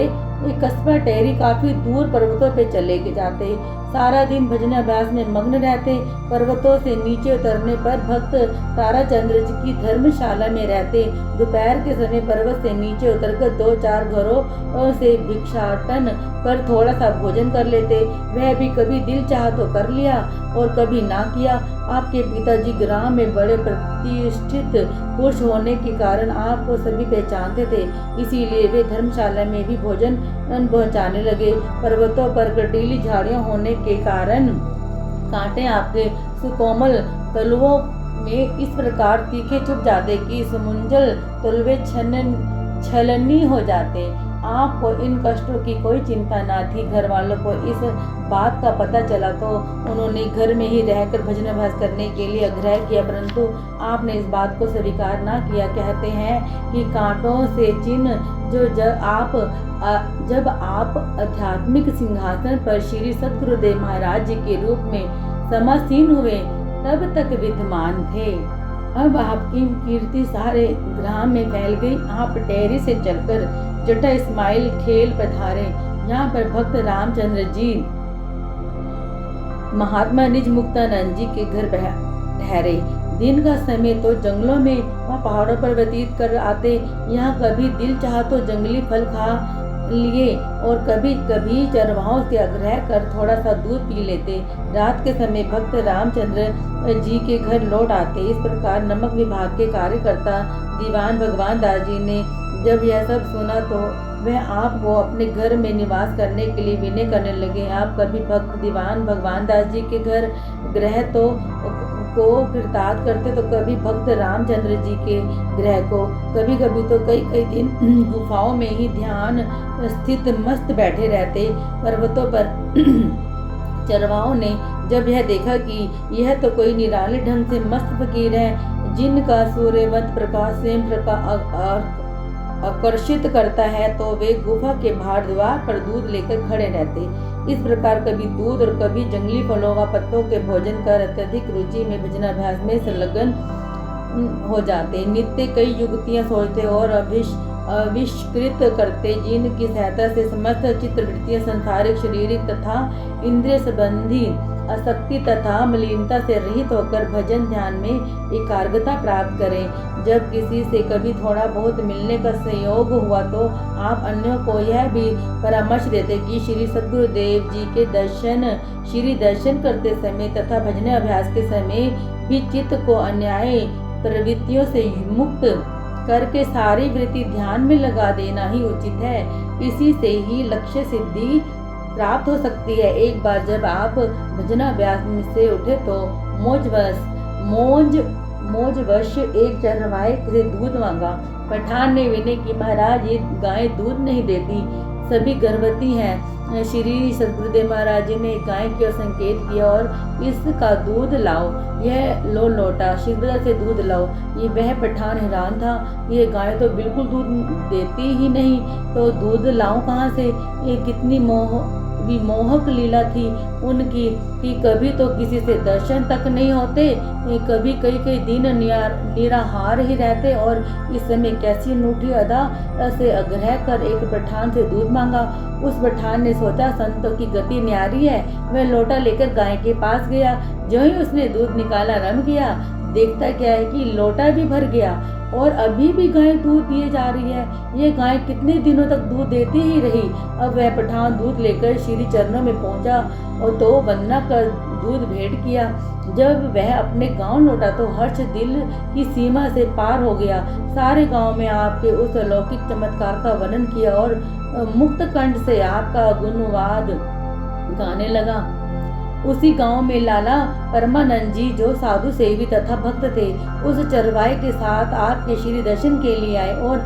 Speaker 1: एक कस्बा टेरी काफी दूर पर्वतों पे चले जाते। सारा दिन भजन अभ्यास में मग्न रहते। पर्वतों से नीचे उतरने पर भक्त ताराचंद्र जी की धर्मशाला में रहते। दोपहर के समय पर्वत से नीचे उतरकर 2-4 घरों से भिक्षाटन कर थोड़ा सा भोजन कर लेते। वह भी कभी दिल चाहा तो कर लिया और कभी ना किया। आपके पिताजी ग्राम में बड़े प्रतिष्ठित पुरुष होने के कारण आपको सभी पहचानते थे, इसीलिए वे धर्मशाला में भी भोजन पहुंचाने लगे। पर्वतों पर कटीली झाड़ियां होने के कारण कांटे आपके सुकोमल तलवों में इस प्रकार तीखे चुभ जाते कि समुंजल तलवे छलनी हो जाते। आपको इन कष्टों की कोई चिंता न थी। घर वालों को इस बात का पता चला तो उन्होंने घर में ही रहकर भजन अभ्यास करने के लिए आग्रह किया, परंतु आपने इस बात को स्वीकार न किया। कहते हैं कि कांटों से चिन्ह जब आप आध्यात्मिक सिंहासन पर श्री सदगुरुदेव महाराज जी के रूप में समासीन हुए तब तक विद्यमान थे। अब आपकी कीर्ति सारे ग्राम में फैल गई। आप टेरी से चलकर जटा इस्माइल खेल पधारे। यहाँ पर भक्त रामचंद्र जी महात्मा निज मुक्तानंद जी के घर ठहरे। दिन का समय तो जंगलों में व पहाड़ों पर व्यतीत कर आते। यहाँ कभी दिल चाहा तो जंगली फल खा लिए और कभी कभी चरवाहों से आग्रह कर थोड़ा सा दूध पी लेते। रात के समय भक्त रामचंद्र जी के घर लौट आते। इस प्रकार नमक विभाग के कार्यकर्ता दीवान भगवान दास जी ने जब यह सब सुना तो वह आपको अपने घर में निवास करने के लिए विनय करने लगे। आप कभी भक्त दीवान भगवान दास जी के घर ग्रह को कृतार्थ करते, तो कभी भक्त रामचंद्र जी के ग्रह को, कभी कभी तो कई कई दिन गुफाओं में ही ध्यान स्थित मस्त बैठे रहते। पर्वतों पर चरवाहों ने जब यह देखा कि यह तो कोई निराले ढंग से मस्त फकीर है, जिनका सूर्यवत प्रकाश स्वयं आकर्षित करता है, तो वे गुफा के बाहर द्वार पर दूध लेकर खड़े रहते। इस प्रकार कभी दूध और कभी जंगली फलों व पत्तों के भोजन कर अत्यधिक रुचि में भजनाभ्यास में संलग्न हो जाते। नित्य कई युक्तियां सोचते और आविष्कृत करते, जिनकी सहायता से समस्त चित्तवृत्तियां सांसारिक, शारीरिक तथा इंद्रिय संबंधी आसक्ति तथा मलिनता से रहित होकर भजन ध्यान में एकाग्रता प्राप्त करें। जब किसी से कभी थोड़ा बहुत मिलने का संयोग हुआ, तो आप अन्यों को यह भी परामर्श देते कि श्री सद्गुरुदेव जी के दर्शन करते समय तथा भजन अभ्यास के समय भी चित्त को अन्याय प्रवृत्तियों से मुक्त करके सारी वृत्ति ध्यान में लगा देना ही उचित है। इसी से ही लक्ष्य सिद्धि प्राप्त हो सकती है। एक बार जब आप भजनाभ्यास से उठे, तो मौजवश एक चरवाहे से दूध मांगा। पठान ने विनय की, महाराज ये गाय दूध नहीं देती, सभी गर्भवती हैं। श्री सद्गुरुदेव महाराज जी ने गाय की ओर संकेत किया और इसका दूध लाओ, यह लो लोटा शीघ्र से दूध लाओ। ये वह पठान हैरान था, ये गाय तो बिल्कुल दूध देती ही नहीं, तो दूध लाऊं कहाँ से। ये कितनी मोहक लीला थी उनकी कि कभी तो किसी से दर्शन तक नहीं होते, कभी कई दिन निराहार ही रहते, और इस समय कैसी अनूठी अदा से आग्रह कर एक पठान से दूध मांगा। उस पठान ने सोचा संतों की गति न्यारी है। वह लोटा लेकर गाय के पास गया। जो ही उसने दूध निकाला रम गया, देखता क्या है कि लोटा भी भर गया और अभी भी गाय दूध दिए जा रही है। ये गाय कितने दिनों तक दूध देती ही रही। अब वह पठान दूध लेकर श्री चरणों में पहुंचा और तो वंदना कर दूध भेंट किया। जब वह अपने गांव लौटा, तो हर्ष दिल की सीमा से पार हो गया। सारे गांव में आपके उस अलौकिक चमत्कार का वर्णन किया और मुक्त कंठ से आपका गुणवाद गाने लगा। उसी गांव में लाला परमानंद जी, जो साधु सेवी तथा भक्त थे, उस चरवाहे के साथ आपके श्री दर्शन के लिए आए, और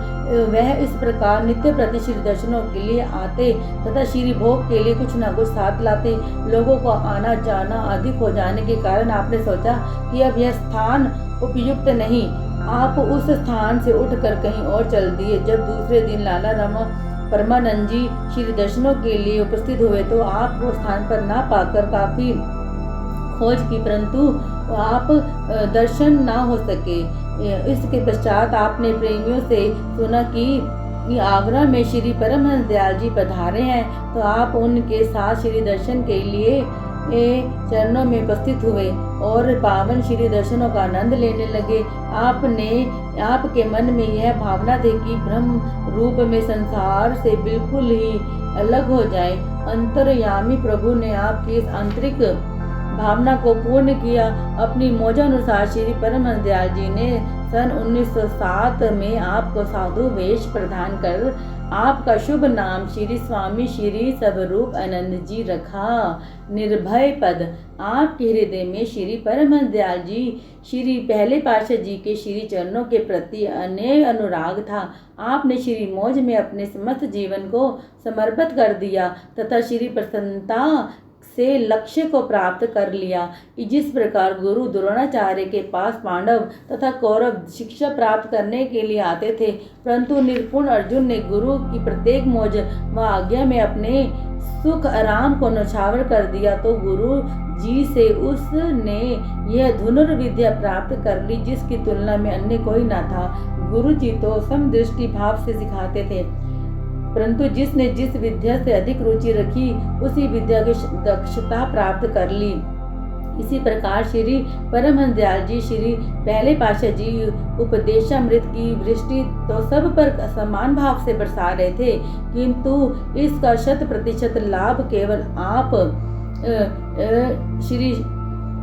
Speaker 1: वह इस प्रकार नित्य प्रति श्री दर्शनों के लिए आते तथा श्री भोग के लिए कुछ न कुछ साथ लाते। लोगों को आना जाना अधिक हो जाने के कारण आपने सोचा कि अब यह स्थान उपयुक्त नहीं। आप उस स्थान से उठकर कहीं और चल दिए। जब दूसरे दिन लाला परमानंद जी श्री दर्शनों के लिए उपस्थित हुए, तो आप वो स्थान पर ना पाकर काफी खोज की, परंतु आप दर्शन ना हो सके। इसके पश्चात आपने प्रेमियों से सुना कि आगरा में श्री परमहंस दयाल जी पधारे हैं, तो आप उनके साथ श्री दर्शन के लिए चरणों में उपस्थित हुए और पावन श्री दर्शनों का आनंद लेने लगे। आपके मन में यह भावना थी कि ब्रह्म रूप में संसार से बिल्कुल ही अलग हो जाए। अंतर्यामी प्रभु ने आपकी इस आंतरिक भावना को पूर्ण किया। अपनी मौजानुसार श्री परमहंस दयाल जी ने सन 1907 में आपको साधु वेश प्रदान कर आपका शुभ नाम श्री स्वामी श्री स्वरूप आनंद जी रखा। निर्भय पद। आपके हृदय में श्री परमहंस दयाल जी श्री पहले पातशाह जी के श्री चरणों के प्रति अनेक अनुराग था। आपने श्री मौज में अपने समस्त जीवन को समर्पित कर दिया तथा श्री प्रसन्नता से लक्ष्य को प्राप्त कर लिया। कि जिस प्रकार गुरु द्रोणाचार्य के पास पांडव तथा कौरव शिक्षा प्राप्त करने के लिए आते थे, परंतु निपुण अर्जुन ने गुरु की प्रत्येक मौज व आज्ञा में अपने सुख आराम को नौछावर कर दिया, तो गुरु जी से उसने यह धनुर्विद्या प्राप्त कर ली जिसकी तुलना में अन्य कोई न था। गुरु जी तो समदृष्टि भाव से सिखाते थे, परंतु जिसने जिस विद्या से अधिक रुचि रखी उसी विद्या की दक्षता प्राप्त कर ली। इसी प्रकार श्री परमहंस दयाल जी श्री पहले पातशाह जी उपदेशामृत की वृष्टि तो सब पर समान भाव से बरसा रहे थे, किंतु इसका 100% लाभ केवल आप श्री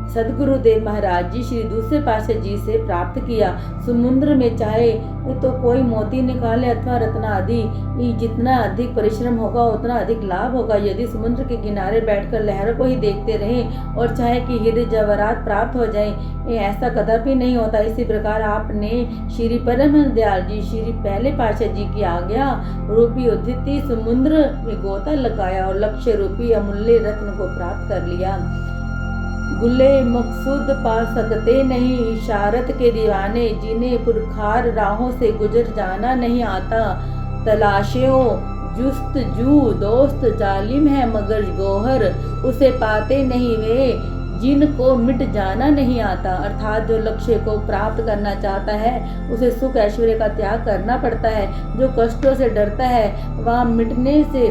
Speaker 1: सदगुरुदेव महाराज जी श्री दूसरे पातशाह जी से प्राप्त किया। समुद्र में चाहे तो कोई मोती निकाले अथवा रत्न आदि, जितना अधिक परिश्रम होगा उतना अधिक लाभ होगा। यदि समुद्र के किनारे बैठकर लहरों को ही देखते रहें और चाहे कि हीरे जवाहरात प्राप्त हो जाएं, ऐसा कदापि नहीं होता। इसी प्रकार आपने श्री परमहंस दयाल जी श्री पहले पातशाह जी की आज्ञा रूपी उद्यति समुद्र में गोता लगाया और लक्ष्य रूपी अमूल्य रत्न को प्राप्त कर लिया। गुले मकसूद पा सकते नहीं इशारत के दीवाने, जिन्हें पुरखार राहों से गुजर जाना नहीं आता। तलाशो जुस्तजू दोस्त जालिम है मगर गोहर, उसे पाते नहीं वे जिनको मिट जाना नहीं आता। अर्थात जो लक्ष्य को प्राप्त करना चाहता है उसे सुख ऐश्वर्य का त्याग करना पड़ता है। जो कष्टों से डरता है वह मिटने से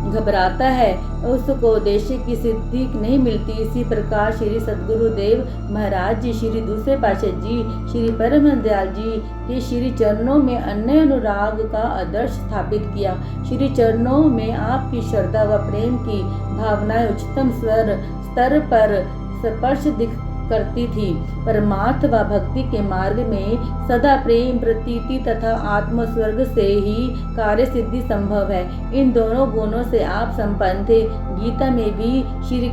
Speaker 1: घबराता है, उसको उद्देश्य की सिद्धि नहीं मिलती। इसी प्रकार श्री सदगुरुदेव महाराज जी श्री दूसरे पातशाह जी श्री परमहंस दयाल जी के श्री चरणों में अन्य अनुराग का आदर्श स्थापित किया। श्री चरणों में आपकी श्रद्धा व प्रेम की भावनाएं उच्चतम स्तर पर स्पर्श करती थी। परमार्थ व भक्ति के मार्ग में सदा प्रेम प्रतीति तथा आत्मस्वर्ग से ही कार्य सिद्धि संभव है। इन दोनों गुणों से आप संपन्न थे। गीता में भी श्री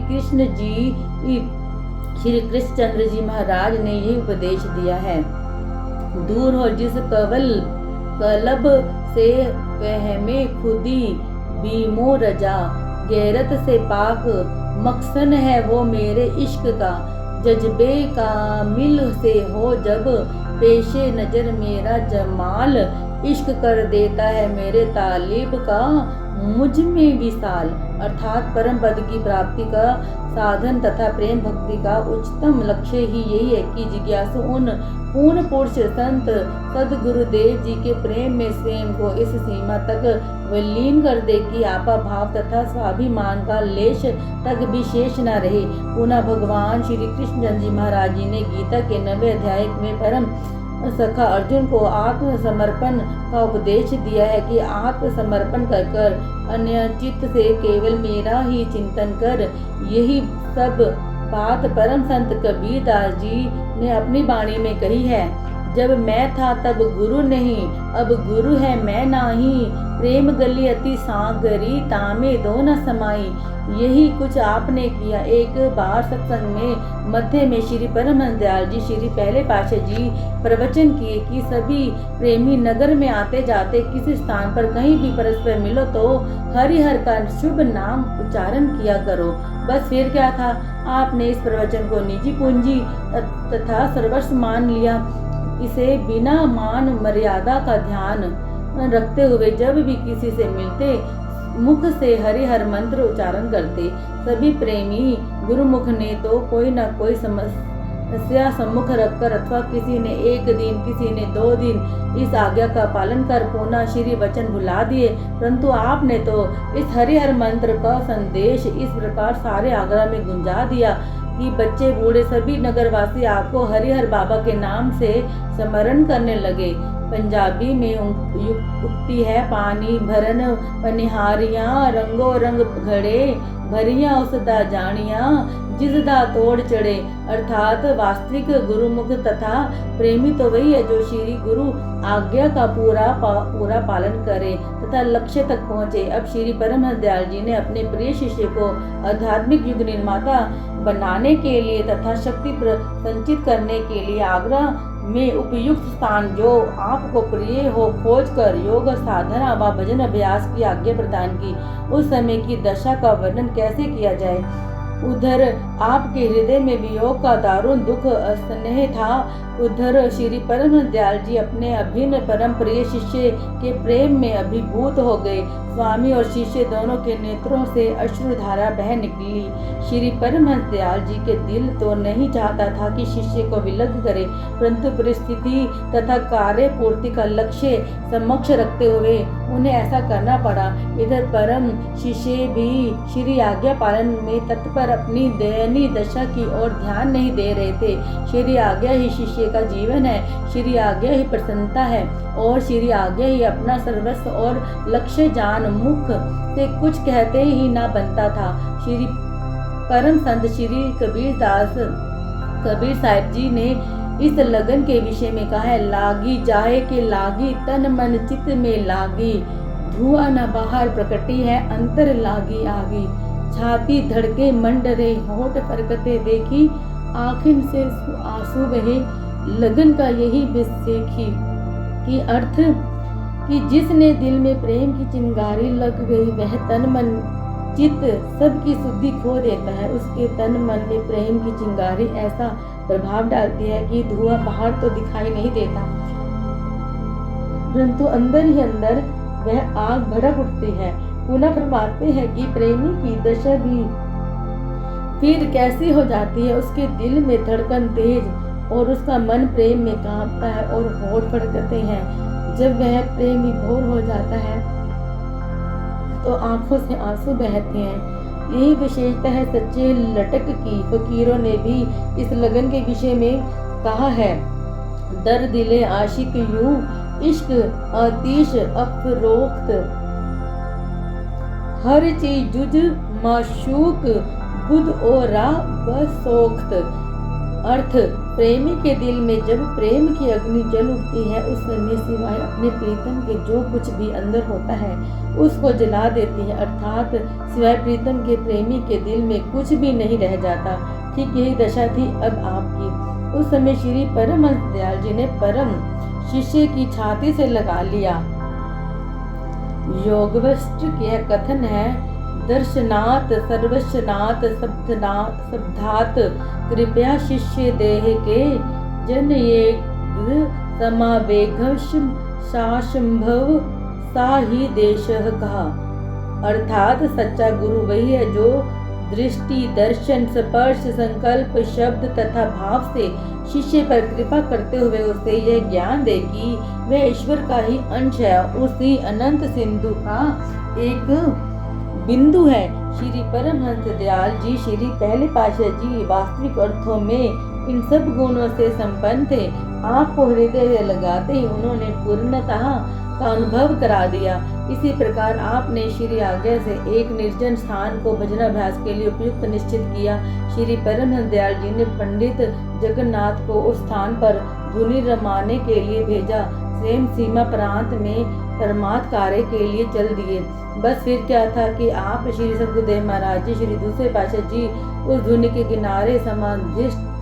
Speaker 1: कृष्णचंद्र जी महाराज ने यही उपदेश दिया है। दूर हो जिस कलब से वहमे खुदी बीमो रजा, गैरत से पाक मकसन है वो मेरे इश्क का। जज्बे कामिल से हो जब पेशे नजर मेरा जमाल, इश्क कर देता है मेरे तालिब का मुझ में विशाल। अर्थात परम पद की प्राप्ति का साधन तथा प्रेम भक्ति का उच्चतम लक्ष्य ही यही है कि जिज्ञासु उन पूर्ण पुरुष संत सदगुरुदेव जी के प्रेम में स्वयं को इस सीमा तक विलीन कर दे कि आपा भाव तथा स्वाभिमान का लेश तक भी शेष न रहे। पुनः भगवान श्री कृष्ण जी महाराज जी ने गीता के 9वें अध्याय में परम सखा अर्जुन को आत्मसमर्पण का उपदेश दिया है कि आत्मसमर्पण कर अन्य चित्त से केवल मेरा ही चिंतन कर। यही सब बात परम संत कबीर दास जी ने अपनी वाणी में कही है। जब मैं था तब गुरु नहीं, अब गुरु है मैं नाही, प्रेम गली अति सागरी तामे दो न समाई। यही कुछ आपने किया। एक बार सत्संग में मध्य में श्री परमहंस दयाल जी श्री पहले पातशाह जी प्रवचन किए कि सभी प्रेमी नगर में आते जाते किसी स्थान पर कहीं भी परस्पर मिलो तो हरिहर का शुभ नाम उच्चारण किया करो। बस फिर क्या था, आपने इस प्रवचन को निजी पूंजी तथा सर्वस्व मान लिया। इसे बिना मान मर्यादा का ध्यान रखते हुए जब भी किसी से मिलते मुख से हरिहर मंत्र उच्चारण करते। सभी प्रेमी गुरुमुख ने तो कोई न कोई समस्या सम्मुख रखकर अथवा किसी ने 1 दिन किसी ने 2 दिन इस आज्ञा का पालन कर पुनः श्री वचन भुला दिए। परंतु आपने तो इस हरिहर मंत्र का संदेश इस प्रकार सारे आगरा में गुंजा दिया कि बच्चे बूढ़े सभी नगरवासी आपको हरिहर बाबा के नाम से स्मरण करने लगे। पंजाबी में उक्ति है, पानी भरन पनिहारियां रंगो रंग घड़े, भरियां उसदा जानियां जिसदा तोड़ चढ़े। अर्थात वास्तविक गुरुमुख तथा प्रेमी तो वही है जो श्री गुरु आज्ञा का पूरा पालन करे तथा लक्ष्य तक पहुँचे। अब श्री परमहंस दयाल जी ने अपने प्रिय शिष्य को आध्यात्मिक युग निर्माता बनाने के लिए तथा शक्ति संचित करने के लिए आगरा में उपयुक्त स्थान जो आपको प्रिय हो खोज कर योग साधना व भजन अभ्यास की आज्ञा प्रदान की। उस समय की दशा का वर्णन कैसे किया जाए। उधर आपके हृदय में वियोग का दारुण दुख स्नेह था, उधर श्री परमहंस दयाल जी अपने अभिन्न परम प्रिय शिष्य के प्रेम में अभिभूत हो गए। स्वामी और शिष्य दोनों के नेत्रों से अश्रुधारा बह निकली। श्री परमहंस दयाल जी के दिल तो नहीं चाहता था कि शिष्य को विलग करे, परंतु परिस्थिति तथा कार्य पूर्ति का लक्ष्य समक्ष रखते हुए उन्हें ऐसा करना पड़ा। इधर परम शिष्य भी श्री आज्ञा पालन में तत्पर अपनी दयनीय दशा की ओर ध्यान नहीं दे रहे थे। श्री आज्ञा ही शिष्य का जीवन है, श्री आज्ञा ही प्रसन्नता है और श्री आज्ञा ही अपना सर्वस्व और लक्ष्य जान मुख से कुछ कहते ही ना बनता था। श्री परम संत श्री कबीर दास कबीर साहिब जी ने इस लगन के विषय में कहा है, लागी जाए के लागी तन मन चित में लागी, धुआं न बाहर प्रकटी है अंतर लागी आगी, छाती धड़के मंडरे होठ फरकते देखी, आँखिन से आंसू बहे लगन का यही बेसेखी। कि अर्थ कि जिसने दिल में प्रेम की चिंगारी लग गई वह तन मन चित्त सबकी शुद्धि खो देता है। उसके तन मन में प्रेम की चिंगारी ऐसा प्रभाव डालती है कि धुआं बाहर तो दिखाई नहीं देता, परंतु अंदर ही अंदर वह आग भड़क उठती है। पुनः फरमाते हैं कि प्रेमी की दशा भी फिर कैसी हो जाती है। उसके दिल में धड़कन तेज और उसका मन प्रेम में कांपता है और होठ फड़कते हैं। जब वह प्रेम विभोर हो जाता है तो आंखों से आंसू बहते हैं। यही विशेषता है सच्चे लटक की। फकीरों ने भी इस लगन के विषय में कहा है, दर दिले आशिक यूं इश्क आतिश अफरोख्त, हर चीज जुज माशूक बुध और रा बसोख्त। अर्थ प्रेमी के दिल में जब प्रेम की अग्नि जल उठती है उस समय सिवाय अपने प्रीतम के जो कुछ भी अंदर होता है उसको जला देती है। अर्थात सिवाय प्रीतम के प्रेमी के दिल में कुछ भी नहीं रह जाता। ठीक यही दशा थी अब आपकी। उस समय श्री परमहंस दयाल जी ने परम शिष्य की छाती से लगा लिया। योगवष्ट यह कथन है, दर्शनात् सर्वस्वनात् शब्दनात् शब्दात् कृपया शिष्य देह के जन ये समावेघ शाशंभव सा ही देशः कहा। अर्थात सच्चा गुरु वही है जो दृष्टि दर्शन स्पर्श संकल्प शब्द तथा भाव से शिष्य पर कृपा करते हुए उसे यह ज्ञान दे कि वह ईश्वर का ही अंश है, उसी अनंत सिंधु का एक बिंदु है। श्री परमहंस दयाल जी श्री पहले पातशाह जी वास्तविक अर्थों में इन सब गुणों से संपन्न थे। आपको हृदय लगाते ही उन्होंने पूर्णतः का अनुभव करा दिया। इसी प्रकार आपने श्री आज्ञा से एक निर्जन स्थान को भजनाभ्यास के लिए उपयुक्त निश्चित किया। श्री परमहंस दयाल जी ने पंडित जगन्नाथ को उस स्थान पर धुनी रमाने के लिए भेजा। स्वयं सीमा प्रांत में परमार्थ कार्य के लिए चल दिए। बस फिर क्या था कि आप श्री सद्गुरुदेव महाराज जी श्री दूसरे पातशाह जी उस धुनी के किनारे समाधिस्थ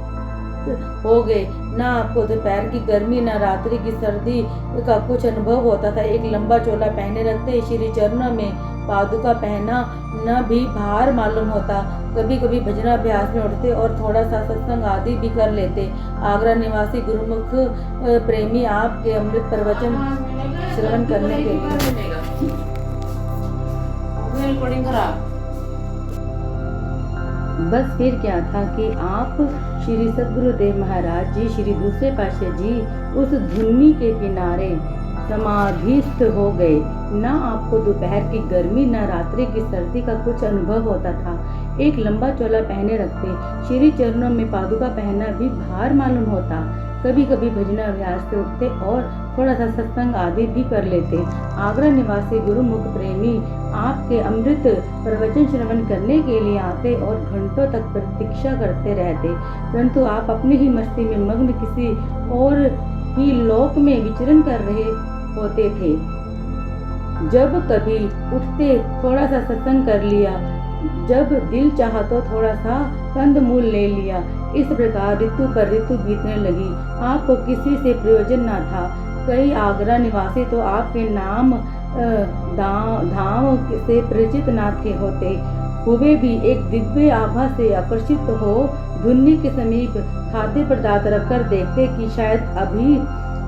Speaker 1: हो गए। ना आपको दोपहर की गर्मी ना रात्रि की सर्दी का कुछ अनुभव होता था। एक लंबा चोला पहने रखते, श्री चरणों में पादुका पहना न भी भार मालूम होता। कभी कभी भजनाभ्यास में उठते और थोड़ा सा सत्संग आदि भी कर लेते। आगरा निवासी गुरुमुख प्रेमी आपके अमृत प्रवचन श्रवण करने के लिए बस फिर क्या था कि आप श्री सद्गुरुदेव महाराज जी श्री दूसरे पातशाह जी उस धुनी के किनारे समाधिस्थ हो गए। ना आपको दोपहर की गर्मी ना रात्रि की सर्दी का कुछ अनुभव होता था। एक लंबा चोला पहने रखते, श्री चरणों में पादुका पहनना भी भार मालूम होता। कभी कभी भजनाभ्यास से उठते और थोड़ा सा सत्संग आदि भी कर लेते। आगरा निवासी गुरुमुख प्रेमी आपके अमृत प्रवचन श्रवण करने के लिए आते और घंटों तक प्रतीक्षा करते रहते, परंतु आप अपनी ही मस्ती में मग्न किसी और ही लोक में विचरण कर रहे होते थे। जब कभी उठते थोड़ा सा सत्संग कर लिया, जब दिल चाहा तो थोड़ा सा कंदमूल ले लिया। इस प्रकार ऋतु पर ऋतु बीतने लगी। आपको किसी से प्रयोजन न था। कई आगरा निवासी तो आपके नाम धाम से परिचित न थे होते हुए भी एक दिव्य आभा से आकर्षित हो धुनी के समीप खाद्य पदार्थ रखकर देखते कि शायद अभी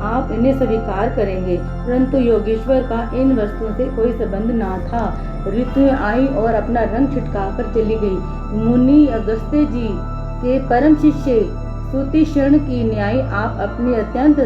Speaker 1: आप इन्हें स्वीकार करेंगे, परंतु योगेश्वर का इन वस्तुओं से कोई संबंध ना था। ऋतु आई और अपना रंग छिटकाकर चली गई। मुनि अगस्त्य जी के परम शिष्य सुतिक्षण की न्याय आप अपनी अत्यंत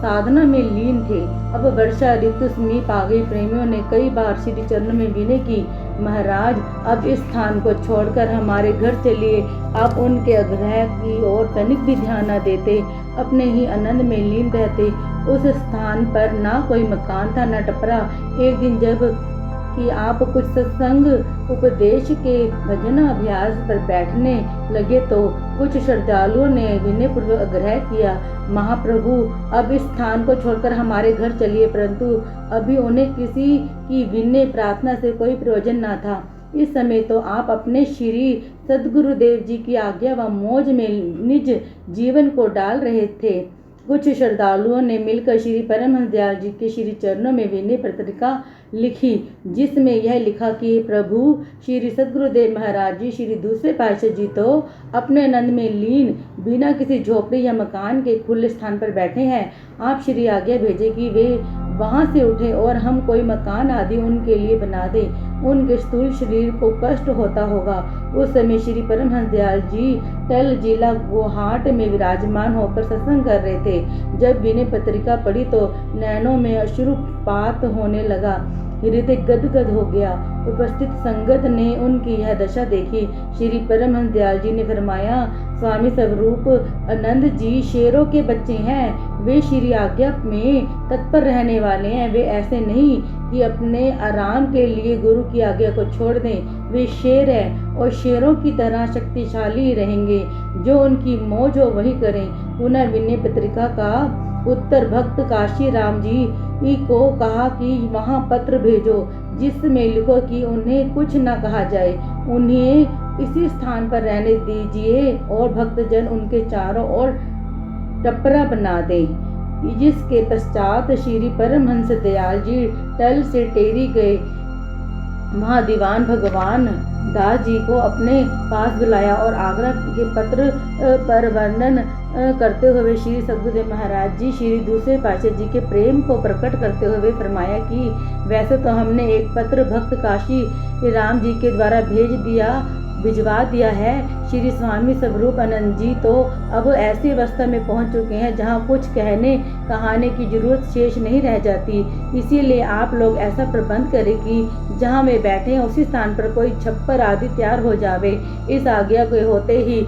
Speaker 1: साधना में लीन थे। अब वर्षा ऋतु समीप आ गई। प्रेमियों ने कई बार श्री चरण में विनय की, महाराज अब इस स्थान को छोड़कर हमारे घर चलिए। आप उनके आग्रह की ओर तनिक भी ध्यान न देते, अपने ही आनंद में लीन रहते। उस स्थान पर ना कोई मकान था न टपरा। एक दिन जब कि आप कुछ सत्संग उपदेश के भजन अभ्यास पर बैठने लगे तो कुछ श्रद्धालुओं ने विनयपूर्वक आग्रह किया, महाप्रभु अब इस स्थान को छोड़कर हमारे घर चलिए। परंतु अभी उन्हें किसी की विनय प्रार्थना से कोई प्रयोजन न था। इस समय तो आप अपने श्री सद्गुरुदेव जी की आज्ञा व मौज में निज जीवन को डाल रहे थे। कुछ श्रद्धालुओं ने मिलकर श्री परमहंस दयाल जी के श्री चरणों में विनय पत्रिका लिखी, जिसमें यह लिखा कि प्रभु श्री सद्गुरुदेव महाराज जी श्री दूसरे पातशाह जी तो अपने आनंद में लीन बिना किसी झोपड़ी या मकान के खुले स्थान पर बैठे हैं। आप श्री आज्ञा भेजे कि वे वहां से उठे और हम कोई मकान आदि उनके लिए बना दें। उनके स्थूल शरीर को कष्ट होता होगा। उस समय श्री परमहंस दयाल जी तल जिला गुवाहाट में विराजमान होकर सत्संग कर रहे थे। जब विनय पत्रिका पढ़ी तो नैनों में अश्रुपात होने लगा, हृदय गदगद हो गया। उपस्थित संगत ने उनकी यह दशा देखी। श्री परमहंस दयाल जी ने फरमाया, स्वामी स्वरूप आनंद जी शेरों के बच्चे हैं। वे श्री आज्ञा में तत्पर रहने वाले हैं। वे ऐसे नहीं कि अपने आराम के लिए गुरु की आज्ञा को छोड़ दें। वे शेर हैं और शेरों की तरह शक्तिशाली रहेंगे। जो उनकी मौज हो वही करें। पुनः विनय पत्रिका का उत्तर भक्त काशी राम जी को कहा कि वहां पत्र भेजो, जिसमें लिखो कि उन्हें कुछ न कहा जाए, उन्हें इसी स्थान पर रहने दीजिए और भक्तजन उनके चारों ओर टपरा बना दे। जिसके पश्चात श्री परमहंस दयाल जी टल से टेरी गए। वहाँ दीवान भगवान दास जी को अपने पास बुलाया और आगरा के पत्र पर वर्णन करते हुए श्री सद्गुरुदेव महाराज जी श्री दूसरे पातशाह जी के प्रेम को प्रकट करते हुए फरमाया कि वैसे तो हमने एक पत्र भक्त काशी राम जी के द्वारा भिजवा दिया है। श्री स्वामी स्वरूपानंद जी तो अब ऐसी अवस्था में पहुंच चुके हैं जहां कुछ कहने कहाने की जरूरत शेष नहीं रह जाती। इसीलिए आप लोग ऐसा प्रबंध करें कि जहां वे बैठे हैं उसी स्थान पर कोई छप्पर आदि तैयार हो जावे। इस आज्ञा के होते ही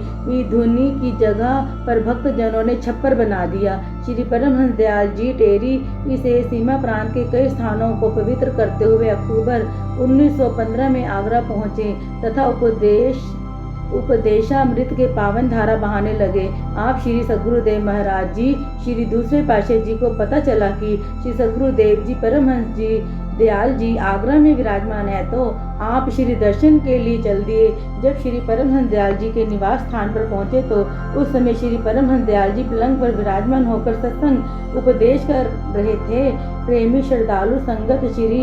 Speaker 1: धुनी की जगह पर भक्तजनों ने छप्पर बना दिया। श्री परमहंस दयाल जी टेरी से सीमा प्रांत के कई स्थानों को पवित्र करते हुए अक्टूबर 1915 में आगरा पहुंचे तथा उपदेशामृत के पावन धारा बहाने लगे। आप श्री सद्गुरुदेव महाराज जी श्री दूसरे पातशाह जी को पता चला कि श्री सद्गुरुदेव जी परमहंस जी दयाल जी आगरा में विराजमान है तो आप श्री दर्शन के लिए चल दिए। जब श्री परमहंस दयाल जी के निवास स्थान पर पहुंचे तो उस समय श्री परमहंस दयाल जी पलंग पर विराजमान होकर सत्संग उपदेश कर रहे थे। प्रेमी श्रद्धालु संगत श्री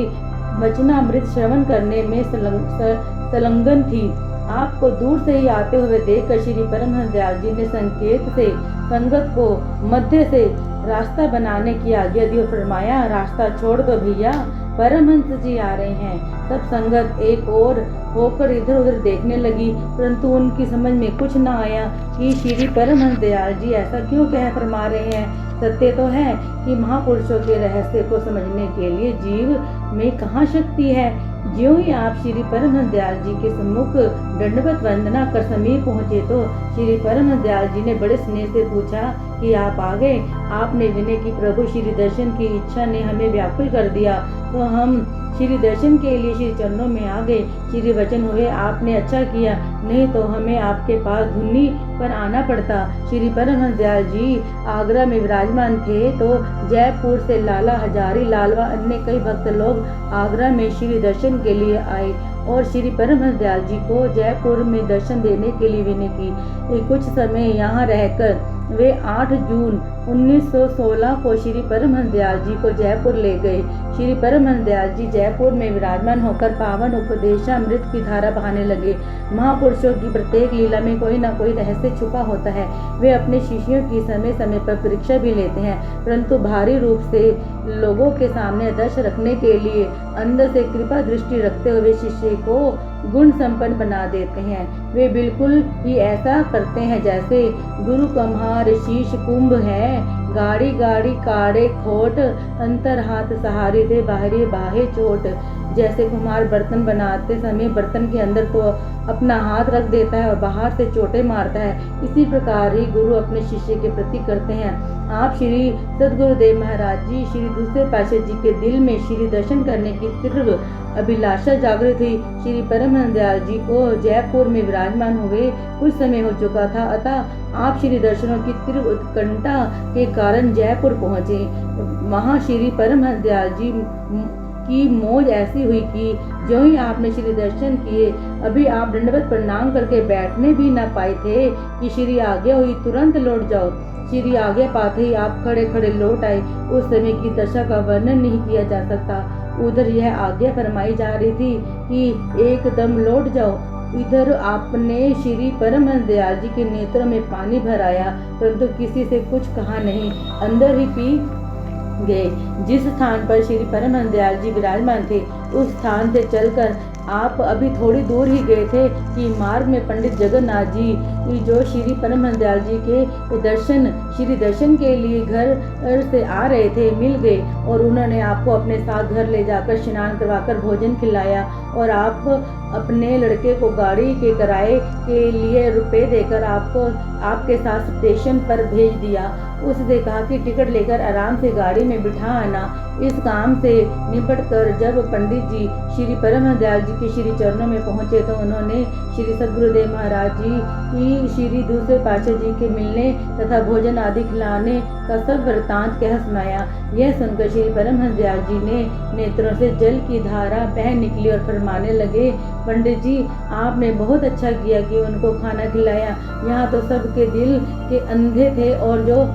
Speaker 1: वचनामृत श्रवण करने में संलग्न थी। आपको दूर से ही आते हुए देखकर श्री परमहंस दयाल जी ने संकेत से संगत को मध्य से रास्ता बनाने की आज्ञा दी और फरमाया, रास्ता छोड़ दो भैया, परमहंस जी आ रहे हैं। सब संगत एक और होकर इधर उधर देखने लगी, परंतु उनकी समझ में कुछ न आया कि श्री परमहंस दयाल जी ऐसा क्यों कह फरमा रहे हैं। सत्य तो है कि महापुरुषों के रहस्य को समझने के लिए जीव में कहाँ शक्ति है। ज्यों ही आप श्री परमहंस दयाल जी के सम्मुख दंडवत वंदना कर समीप पहुँचे तो श्री परमहंस दयाल जी ने बड़े स्नेह से पूछा कि आप आ गए। आपने विनय की प्रभु श्री दर्शन की इच्छा ने हमें व्याकुल कर दिया तो हम श्री दर्शन के लिए श्री चरणों में आ गए। श्री वचन हुए, आपने अच्छा किया, नहीं तो हमें आपके पास धुनी पर आना पड़ता। श्री परमहंस दयाल जी आगरा में विराजमान थे तो जयपुर से लाला हजारी लाल व अन्य कई भक्त लोग आगरा में श्री दर्शन के लिए आए और श्री परमहंस दयाल जी को जयपुर में दर्शन देने के लिए विनय की। कुछ समय यहाँ रहकर वे 8 जून 1916 को श्री परमहंस दयाल जी को जयपुर ले गए। श्री परमहंस दयाल जी जयपुर में विराजमान होकर पावन उपदेशामृत की धारा बहाने लगे। महापुरुषों की प्रत्येक लीला में कोई न कोई रहस्य छुपा होता है। वे अपने शिष्यों की समय समय पर परीक्षा भी लेते हैं, परंतु भारी रूप से लोगों के सामने आदर्श रखने के लिए अंदर से कृपा दृष्टि रखते हुए शिष्य को गुण संपन्न बना देते हैं। वे बिल्कुल ही ऐसा करते हैं जैसे गुरु कम्हार शीश कुंभ है, गाड़ी गाड़ी काड़े खोट, अंतर हाथ सहारे दे बाहरी बाहे चोट। जैसे कुम्हार बर्तन बनाते समय बर्तन के अंदर तो अपना हाथ रख देता है और बाहर से चोटें मारता है, इसी प्रकार ही गुरु अपने शिष्य के प्रति करते हैं। आप श्री सद्गुरुदेव महाराज जी श्री दूसरे पातशाह जी के दिल में श्री दर्शन करने की तीव्र अभिलाषा जागृत हुई। श्री परमहंस दयाल जी को जयपुर में विराजमान हुए कुछ समय हो चुका था, अतः आप श्री दर्शनों की तीव्र उत्कंठा के कारण जयपुर पहुँचे। वहाँ श्री परमहंस दयाल जी की मौज ऐसी हुई कि जो ही आपने श्री दर्शन किए, अभी आप दंडवत प्रणाम करके बैठने भी न पाए थे कि श्री आज्ञा हुई तुरंत लौट जाओ। श्री आज्ञा पाते ही आप खड़े खड़े लौट आए। उस समय की दशा का वर्णन नहीं किया जा सकता। उधर यह आज्ञा फरमाई जा रही थी कि एकदम लौट जाओ, इधर आपने श्री परमहंस दयाल जी के नेत्रों में पानी भर आया, परंतु किसी से कुछ कहा नहीं, अंदर ही पी गए। जिस स्थान पर श्री परमहंस दयाल जी विराजमान थे, उस स्थान से चलकर आप अभी थोड़ी दूर ही गए थे कि मार्ग में पंडित जगन्नाथ जी जो श्री परमहंस दयाल जी के श्री दर्शन के लिए घर से आ रहे थे, मिल गए और उन्होंने आपको अपने साथ घर ले जाकर स्नान करवाकर भोजन खिलाया और आप अपने लड़के को गाड़ी के किराए के लिए रुपए देकर आपको आपके साथ स्टेशन पर भेज दिया। उससे कहा कि टिकट लेकर आराम से गाड़ी में बिठा आना। इस काम से निपट कर जब पंडित जी श्री परमहंस दयाल जी के श्री चरणों में पहुंचे तो उन्होंने श्री सद्गुरुदेव महाराज जी की श्री दूसरे पातशाह जी के मिलने तथा भोजन आदि खिलाने का सब वृतांत कह सुनाया। यह सुनकर श्री परमहंस दयाल जी ने नेत्रों से जल की धारा बह निकली और फरमाने लगे, पंडित जी आपने बहुत अच्छा किया कि उनको खाना खिलाया। यहाँ तो सबके दिल के अंधे थे और जो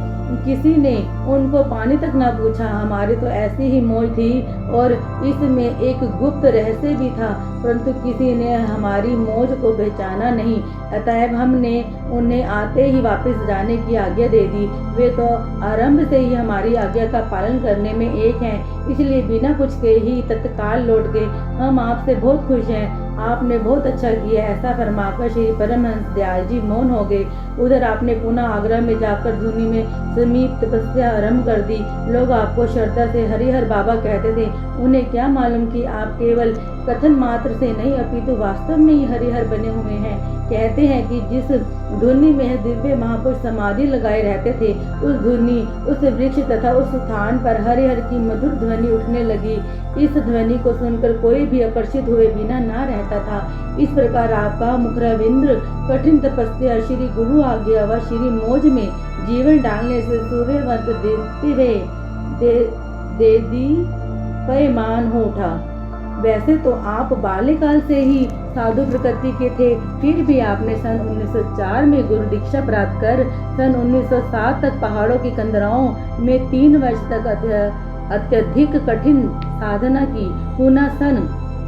Speaker 1: किसी ने उनको पानी तक ना पूछा। हमारी तो ऐसी ही मौज थी और इसमें एक गुप्त रहस्य भी था, परंतु किसी ने हमारी मौज को पहचाना नहीं। अतएव हमने उन्हें आते ही वापस जाने की आज्ञा दे दी। वे तो आरंभ से ही हमारी आज्ञा का पालन करने में एक हैं, इसलिए बिना कुछ के ही तत्काल लौट गए। हम आपसे बहुत खुश हैं, आपने बहुत अच्छा किया। ऐसा फरमाकर श्री परमहंस दयाल जी मौन हो गए। उधर आपने पुनः आगरा में जाकर धुनी में समीप तपस्या आरंभ कर दी। लोग आपको श्रद्धा से हरिहर बाबा कहते थे। उन्हें क्या मालूम कि आप केवल कथन मात्र से नहीं अपितु वास्तव में ही हरिहर बने हुए हैं। कहते हैं कि जिस धुनी में दिव्य महापुरुष समाधि लगाए रहते थे, उस धुनी, उस वृक्ष तथा उस स्थान पर हरिहर की मधुर ध्वनि उठने लगी। इस ध्वनि को सुनकर कोई भी आकर्षित हुए बिना ना रहता था। इस प्रकार आपका मुखरविंद कठिन तपस्या, श्री गुरु आज्ञा व श्री मौज में जीवन डालने से सूर्यवंत देदी पैमान हो उठा। वैसे तो आप बाल्यकाल से ही साधु प्रकृति के थे, फिर भी आपने सन 1904 में गुरु दीक्षा प्राप्त कर सन 1907 तक पहाड़ों की कंदराओं में 3 वर्ष तक अत्यधिक कठिन साधना की। पुनः सन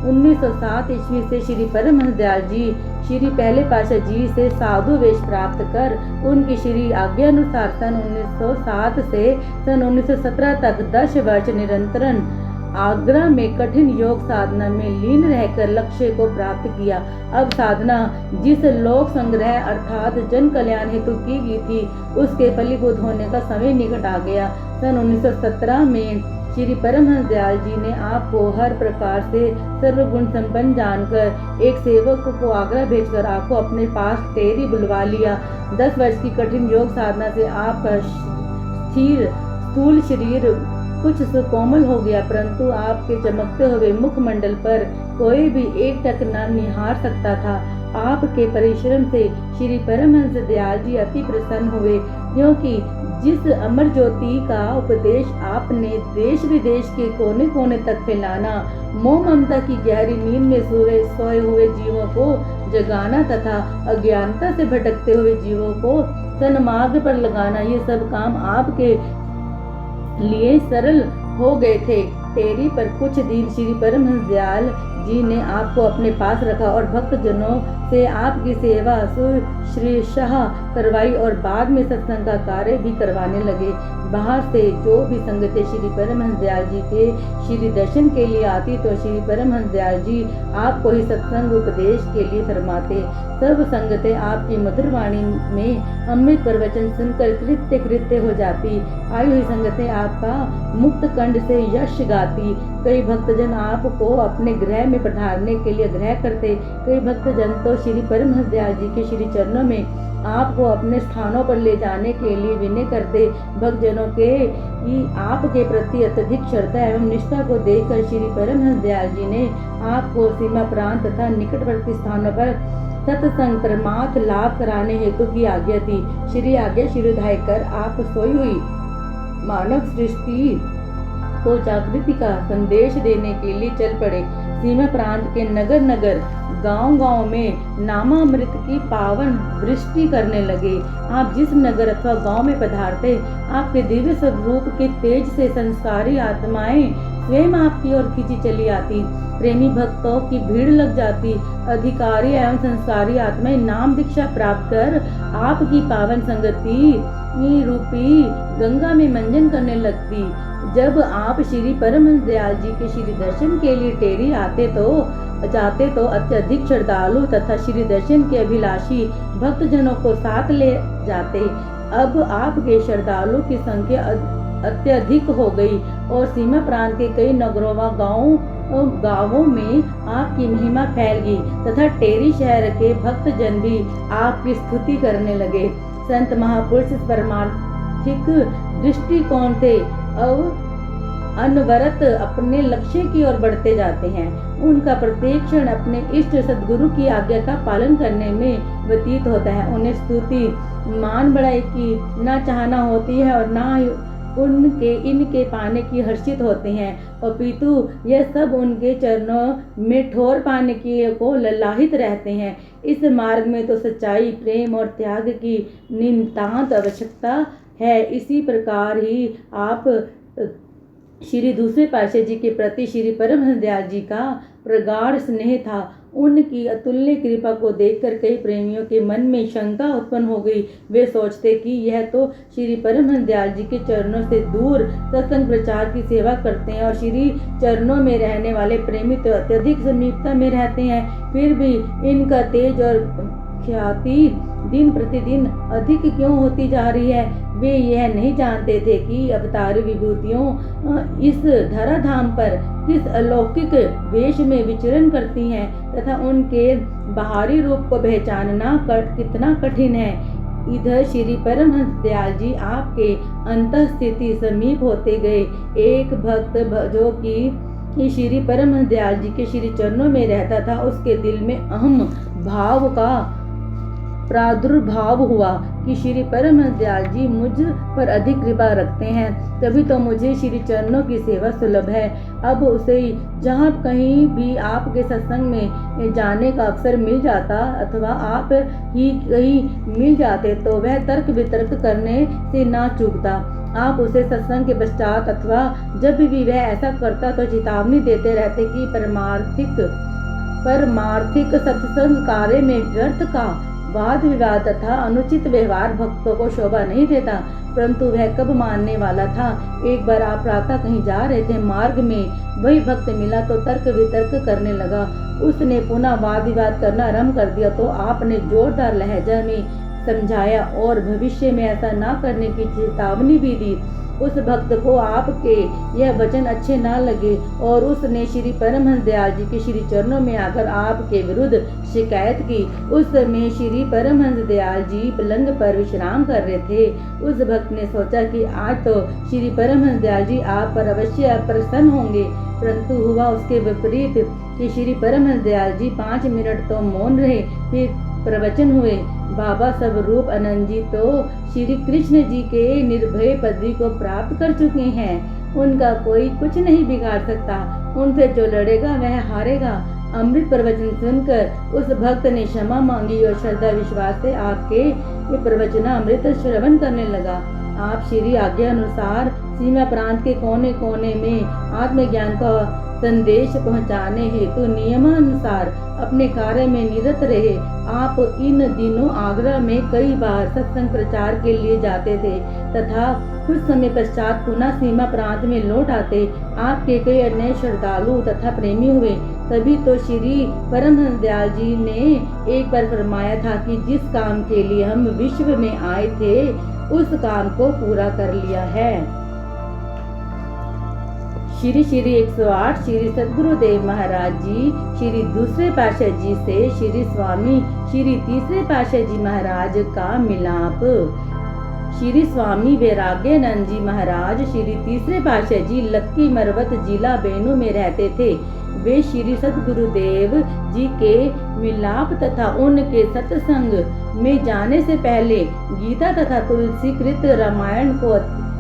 Speaker 1: 1907 ईस्वी से श्री परमहंस दयाल जी श्री पहले पातशाह जी से साधु वेश प्राप्त कर उनकी श्री आज्ञा अनुसार सन 1907 से सन 1917 तक 10 वर्ष निरंतर आगरा में कठिन योग साधना में लीन रहकर लक्ष्य को प्राप्त किया। अब साधना जिस लोक संग्रह अर्थात जन कल्याण हेतु की गई थी, उसके फलीभूत होने का समय निकट आ गया। सन 1917 में श्री परमहंस दयाल जी ने आपको हर प्रकार से सर्वगुण संपन्न जानकर एक सेवक को आगरा भेजकर आपको अपने पास टेरी बुलवा लिया। 10 वर्ष की कठिन योग साधना से आपका स्थिर स्थूल शरीर कुछ सुकोमल हो गया, परंतु आपके चमकते हुए मुखमंडल पर कोई भी एक टक न निहार सकता था। आपके परिश्रम से श्री परमहंस दयाल जी अति प्रसन्न हुए, क्योंकि जिस अमर ज्योति का उपदेश आपने देश विदेश के कोने कोने तक फैलाना, मोह ममता की गहरी नींद में सोए हुए जीवों को जगाना तथा अज्ञानता से भटकते हुए जीवों को सन्मार्ग पर लगाना, ये सब काम आपके लिए सरल हो गए थे। टेरी पर कुछ दिन श्री परमहंस दयाल जी ने आपको अपने पास रखा और भक्त जनों से आपकी सेवा शुश्रूषा करवाई और बाद में सत्संग का कार्य भी करवाने लगे। बाहर से जो भी संगतें श्री परमहंस दयाल जी के श्री दर्शन के लिए आती तो श्री परमहंस दयाल जी आपको ही सत्संग उपदेश के लिए फरमाते। सब संगतें आपकी मधुर वाणी में अमृत प्रवचन सुनकर कृत्य कृत्य हो जाती। आई हुई संगतें आपका मुक्त कंठ से यश गाती कई भक्तजन आपको अपने गृह में पधारने के लिए आग्रह करते, कई भक्तजन तो श्री परमहंस दयाल जी के श्री चरणों में आपको अपने स्थानों पर ले जाने के लिए विनय करते। भक्तजनों के आपके प्रति अत्यधिक श्रद्धा एवं निष्ठा को देखकर श्री परमहंस दयाल जी ने आपको सीमा प्रांत तथा निकटवर्ती स्थानों पर सत्संग परमार्थ लाभ कराने हेतु की आज्ञा दी। श्री आज्ञा शिरोधार्य कर आप सोई हुई मानव सृष्टि को जागृति का संदेश देने के लिए चल पड़े। सीमा प्रांत के नगर नगर गांव-गांव में नामामृत की पावन वृष्टि करने लगे। आप जिस नगर अथवा गांव में पधारते, आपके दिव्य स्वरूप के तेज से संस्कारी आत्माएं स्वयं आपकी ओर खींची चली आती। प्रेमी भक्तों की भीड़ लग जाती। अधिकारी एवं संस्कारी आत्माएं नाम दीक्षा प्राप्त कर आपकी पावन संगति रूपी गंगा में मंजन करने लगती। जब आप श्री परमहंस दयाल जी के श्री दर्शन के लिए टेरी जाते तो अत्यधिक श्रद्धालु तथा श्री दर्शन के अभिलाषी भक्तजनों को साथ ले जाते। अब आपके श्रद्धालु की संख्या अत्यधिक हो गई और सीमा प्रांत के कई नगरों व गांवों में आपकी महिमा फैल गई तथा टेरी शहर के भक्तजन भी आपकी स्तुति करने लगे। संत महापुरुष परमार्थिक दृष्टिकोण से अनवरत अपने लक्ष्य की ओर बढ़ते जाते हैं। उनका प्रत्येक क्षण अपने इष्ट सद्गुरु की आज्ञा का पालन करने में व्यतीत होता है। उन्हें स्तुति मान बढ़ाई की न चाहना होती है और न इनके पाने की हर्षित होते हैं, अपितु यह सब उनके चरणों में ठोर पाने की को ललाहित रहते हैं। इस मार्ग में तो सच्चाई, प्रेम और त्याग की नितांत आवश्यकता है। इसी प्रकार ही आप श्री दूसरे पातशाह जी के प्रति श्री परमहंस दयाल जी का प्रगाढ़ स्नेह था। उनकी अतुल्य कृपा को देखकर कई प्रेमियों के मन में शंका उत्पन्न हो गई। वे सोचते कि यह तो श्री परमहंस दयाल जी के चरणों से दूर सत्संग प्रचार की सेवा करते हैं और श्री चरणों में रहने वाले प्रेमी तो अत्यधिक समीपता में रहते हैं। फिर भी इनका तेज और ख्याति दिन प्रतिदिन अधिक क्यों होती जा रही है। वे यह नहीं जानते थे कि अवतारी विभूतियों इस धराधाम पर किस अलौकिक वेश में विचरण करती हैं तथा उनके बाहरी रूप को पहचानना कितना कठिन है। इधर श्री परमहंस दयाल जी आपके अंतःस्थिति समीप होते गए। एक भक्त जो कि श्री परमहंस दयाल जी के श्री चरणों में रहता था, उसके दिल में अहम भाव का प्रादुर्भाव हुआ कि श्री परमहंस दयाल जी मुझ पर अधिक कृपा रखते हैं, तभी तो मुझे श्री चरणों की सेवा सुलभ है। अब उसे जहाँ कहीं भी आपके सत्संग में जाने का अवसर मिल जाता अथवा आप ही कहीं मिल जाते तो वह तर्क वितर्क करने से ना चूकता। आप उसे सत्संग के पश्चात अथवा जब भी वह ऐसा करता तो चेतावनी देते रहते कि परमार्थिक सत्संग कार्य में व्यर्थ का वाद विवाद तथा अनुचित व्यवहार भक्तों को शोभा नहीं देता। परंतु वह कब मानने वाला था। एक बार आप प्रातः कहीं जा रहे थे, मार्ग में वही भक्त मिला तो तर्क वितर्क करने लगा। उसने पुनः वाद विवाद करना आरंभ कर दिया तो आपने जोरदार लहजा में समझाया और भविष्य में ऐसा ना करने की चेतावनी भी दी। उस भक्त को आपके यह वचन अच्छे ना लगे और उसने श्री परमहंस दयाल जी के श्री चरणों में आकर आपके विरुद्ध शिकायत की। उस समय श्री परमहंस दयाल जी पलंग पर विश्राम कर रहे थे। उस भक्त ने सोचा कि आज तो श्री परमहंस दयाल जी आप पर अवश्य प्रसन्न होंगे, परंतु हुआ उसके विपरीत कि श्री परमहंस दयाल जी 5 मिनट तो मौन रहे, फिर प्रवचन हुए। बाबा स्वरूप आनंद जी तो श्री कृष्ण जी के निर्भय पदवी को प्राप्त कर चुके हैं। उनका कोई कुछ नहीं बिगाड़ सकता। उनसे जो लड़ेगा वह हारेगा। अमृत प्रवचन सुनकर उस भक्त ने क्षमा मांगी और श्रद्धा विश्वास से आपके प्रवचनामृत श्रवण करने लगा। आप श्री आज्ञा अनुसार सीमा प्रांत के कोने कोने में आत्मज्ञान का संदेश पहुंचाने हेतु नियमानुसार अपने कार्य में निरत रहे। आप इन दिनों आगरा में कई बार सत्संग प्रचार के लिए जाते थे तथा कुछ समय पश्चात पुनः सीमा प्रांत में लौट आते। आपके कई अन्य श्रद्धालु तथा प्रेमी हुए। तभी तो श्री परमहंस दयाल जी ने एक बार फरमाया था कि जिस काम के लिए हम विश्व में आए थे उस काम को पूरा कर लिया है। श्री श्री 108 श्री सद्गुरुदेव महाराज जी श्री दूसरे पातशाह जी से श्री स्वामी श्री तीसरे पातशाह जी महाराज का मिलाप। श्री स्वामी वैराग्यानंद जी महाराज श्री तीसरे पातशाह जी लक्की मरवत जिला बेनू में रहते थे। वे श्री सद्गुरुदेव जी के मिलाप तथा उनके सत्संग में जाने से पहले गीता तथा तुलसी कृत रामायण को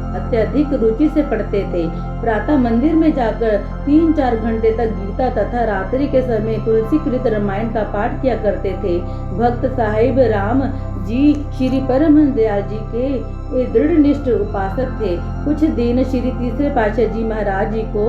Speaker 1: अत्यधिक रुचि से पढ़ते थे। प्रातः मंदिर में जाकर 3-4 घंटे तक गीता तथा रात्रि के समय तुलसी कृत रामायण का पाठ किया करते थे। भक्त साहिब राम जी श्री परमहंस दयाल जी के दृढ़निष्ठ उपासक थे। कुछ दिन श्री तीसरे पातशाह जी महाराज जी को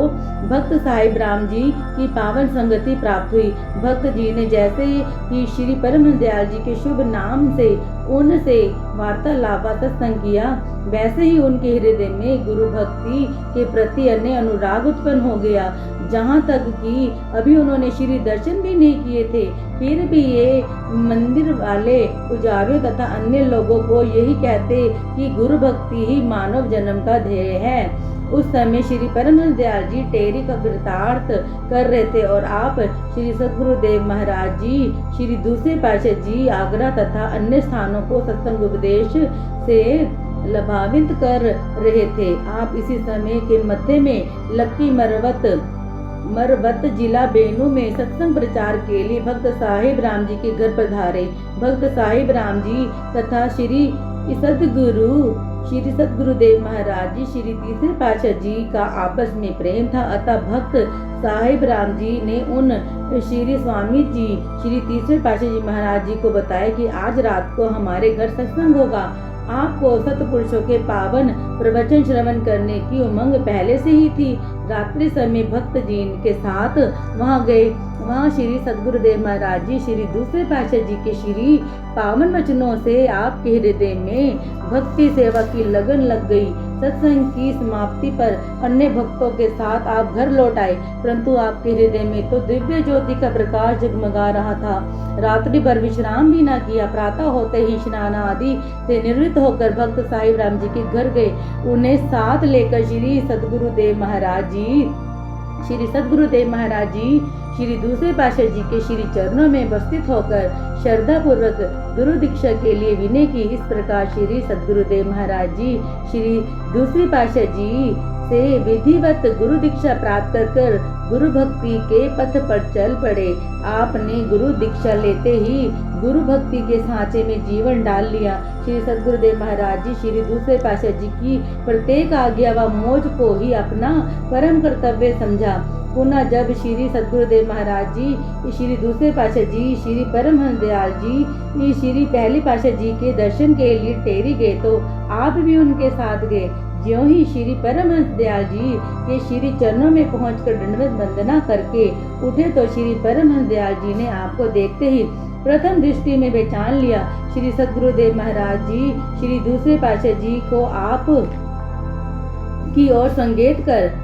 Speaker 1: भक्त साहिब राम जी की पावन संगति प्राप्त हुई। भक्त जी ने जैसे ही श्री परमहंस दयाल जी के शुभ नाम से उनसे वार्तालाप सत्संग किया, वैसे ही उनके हृदय में गुरु भक्ति के प्रति अन्य अनुराग उत्पन्न हो गया। जहाँ तक कि अभी उन्होंने श्री दर्शन भी नहीं किए थे, फिर भी ये मंदिर वाले पुजारियों तथा अन्य लोगों को यही कहते कि गुरु भक्ति ही मानव जन्म का ध्येय है। उस समय श्री परमहंस दयाल जी टेरी का वृतार्थ कर रहे थे और आप श्री सद्गुरुदेव महाराज जी श्री दूसरे पातशाह जी आगरा तथा अन्य स्थानों को सत्संग उपदेश से लाभान्वित कर रहे थे। आप इसी समय के मध्य में लक्की मरवत जिला बेनू में सत्संग प्रचार के लिए भक्त साहिब राम जी के घर पधारे। भक्त साहिब राम जी तथा श्री सद्गुरुदेव महाराज जी श्री तीसरे पातशाह जी का आपस में प्रेम था। अतः भक्त साहिब राम जी ने उन श्री स्वामी जी श्री तीसरे पातशाह जी महाराज जी को बताया कि आज रात को हमारे घर सत्संग होगा। आपको सतपुरुषों के पावन प्रवचन श्रवण करने की उमंग पहले से ही थी। रात्रि समय भक्त जी के साथ वहां गए। वहां श्री सद्गुरुदेव महाराज जी श्री दूसरे पातशाह जी के श्री पावन वचनों से आपके हृदय में भक्ति सेवा की लगन लग गई। सत्संग की समाप्ति पर अन्य भक्तों के साथ आप घर लौट आए, परंतु आपके हृदय में तो दिव्य ज्योति का प्रकाश जगमगा रहा था। रात्रि भर विश्राम भी न किया। प्रातः होते ही स्नान आदि से निवृत्त होकर भक्त साहिब राम जी के घर गए। उन्हें साथ लेकर श्री सद्गुरुदेव महाराज जी श्री दूसरे पातशाह जी के श्री चरणों में उपस्थित होकर श्रद्धा पूर्वक गुरु दीक्षा के लिए विनय की। इस प्रकार श्री सद्गुरुदेव महाराज जी श्री दूसरे पातशाह जी से विधिवत गुरु दीक्षा प्राप्त कर गुरु भक्ति के पथ पर चल पड़े। आपने गुरु दीक्षा लेते ही गुरु भक्ति के सांचे में जीवन डाल लिया। श्री सद्गुरुदेव महाराज जी श्री दूसरे पातशाह जी की प्रत्येक आज्ञा व मौज को ही अपना परम कर्तव्य समझा। पुनः जब श्री सद्गुरुदेव महाराज जी श्री दूसरे पातशाह जी श्री परमहंस दयाल जी श्री पहले पातशाह जी के दर्शन के लिए टेरी गए तो आप भी उनके साथ गए। ज्यों ही श्री परमहंस दयाल जी के श्री चरणों में पहुंचकर दंडवत वंदना करके उठे तो श्री परमहंस दयाल जी ने आपको देखते ही प्रथम दृष्टि में पहचान लिया। श्री सद्गुरुदेव महाराज जी श्री दूसरे पातशाह जी को आप की ओर संकेत कर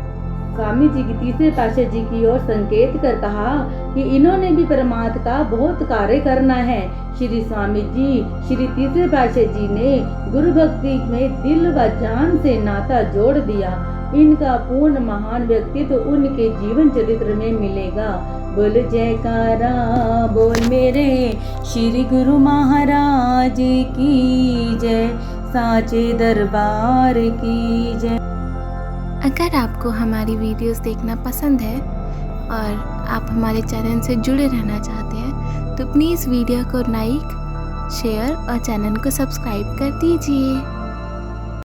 Speaker 1: स्वामी जी की तीसरे पातशाह जी की ओर संकेत कर कहा कि इन्होंने भी परमात्मा का बहुत कार्य करना है। श्री स्वामी जी श्री तीसरे पातशाह जी ने गुरु भक्ति में दिल व जान से नाता जोड़ दिया। इनका पूर्ण महान व्यक्तित्व उनके जीवन चरित्र में मिलेगा। बोल जयकारा बोल मेरे श्री गुरु महाराज की जय, साचे दरबार की जय।
Speaker 2: अगर आपको हमारी वीडियोस देखना पसंद है और आप हमारे चैनल से जुड़े रहना चाहते हैं तो प्लीज़ वीडियो को लाइक, शेयर और चैनल को सब्सक्राइब कर दीजिए।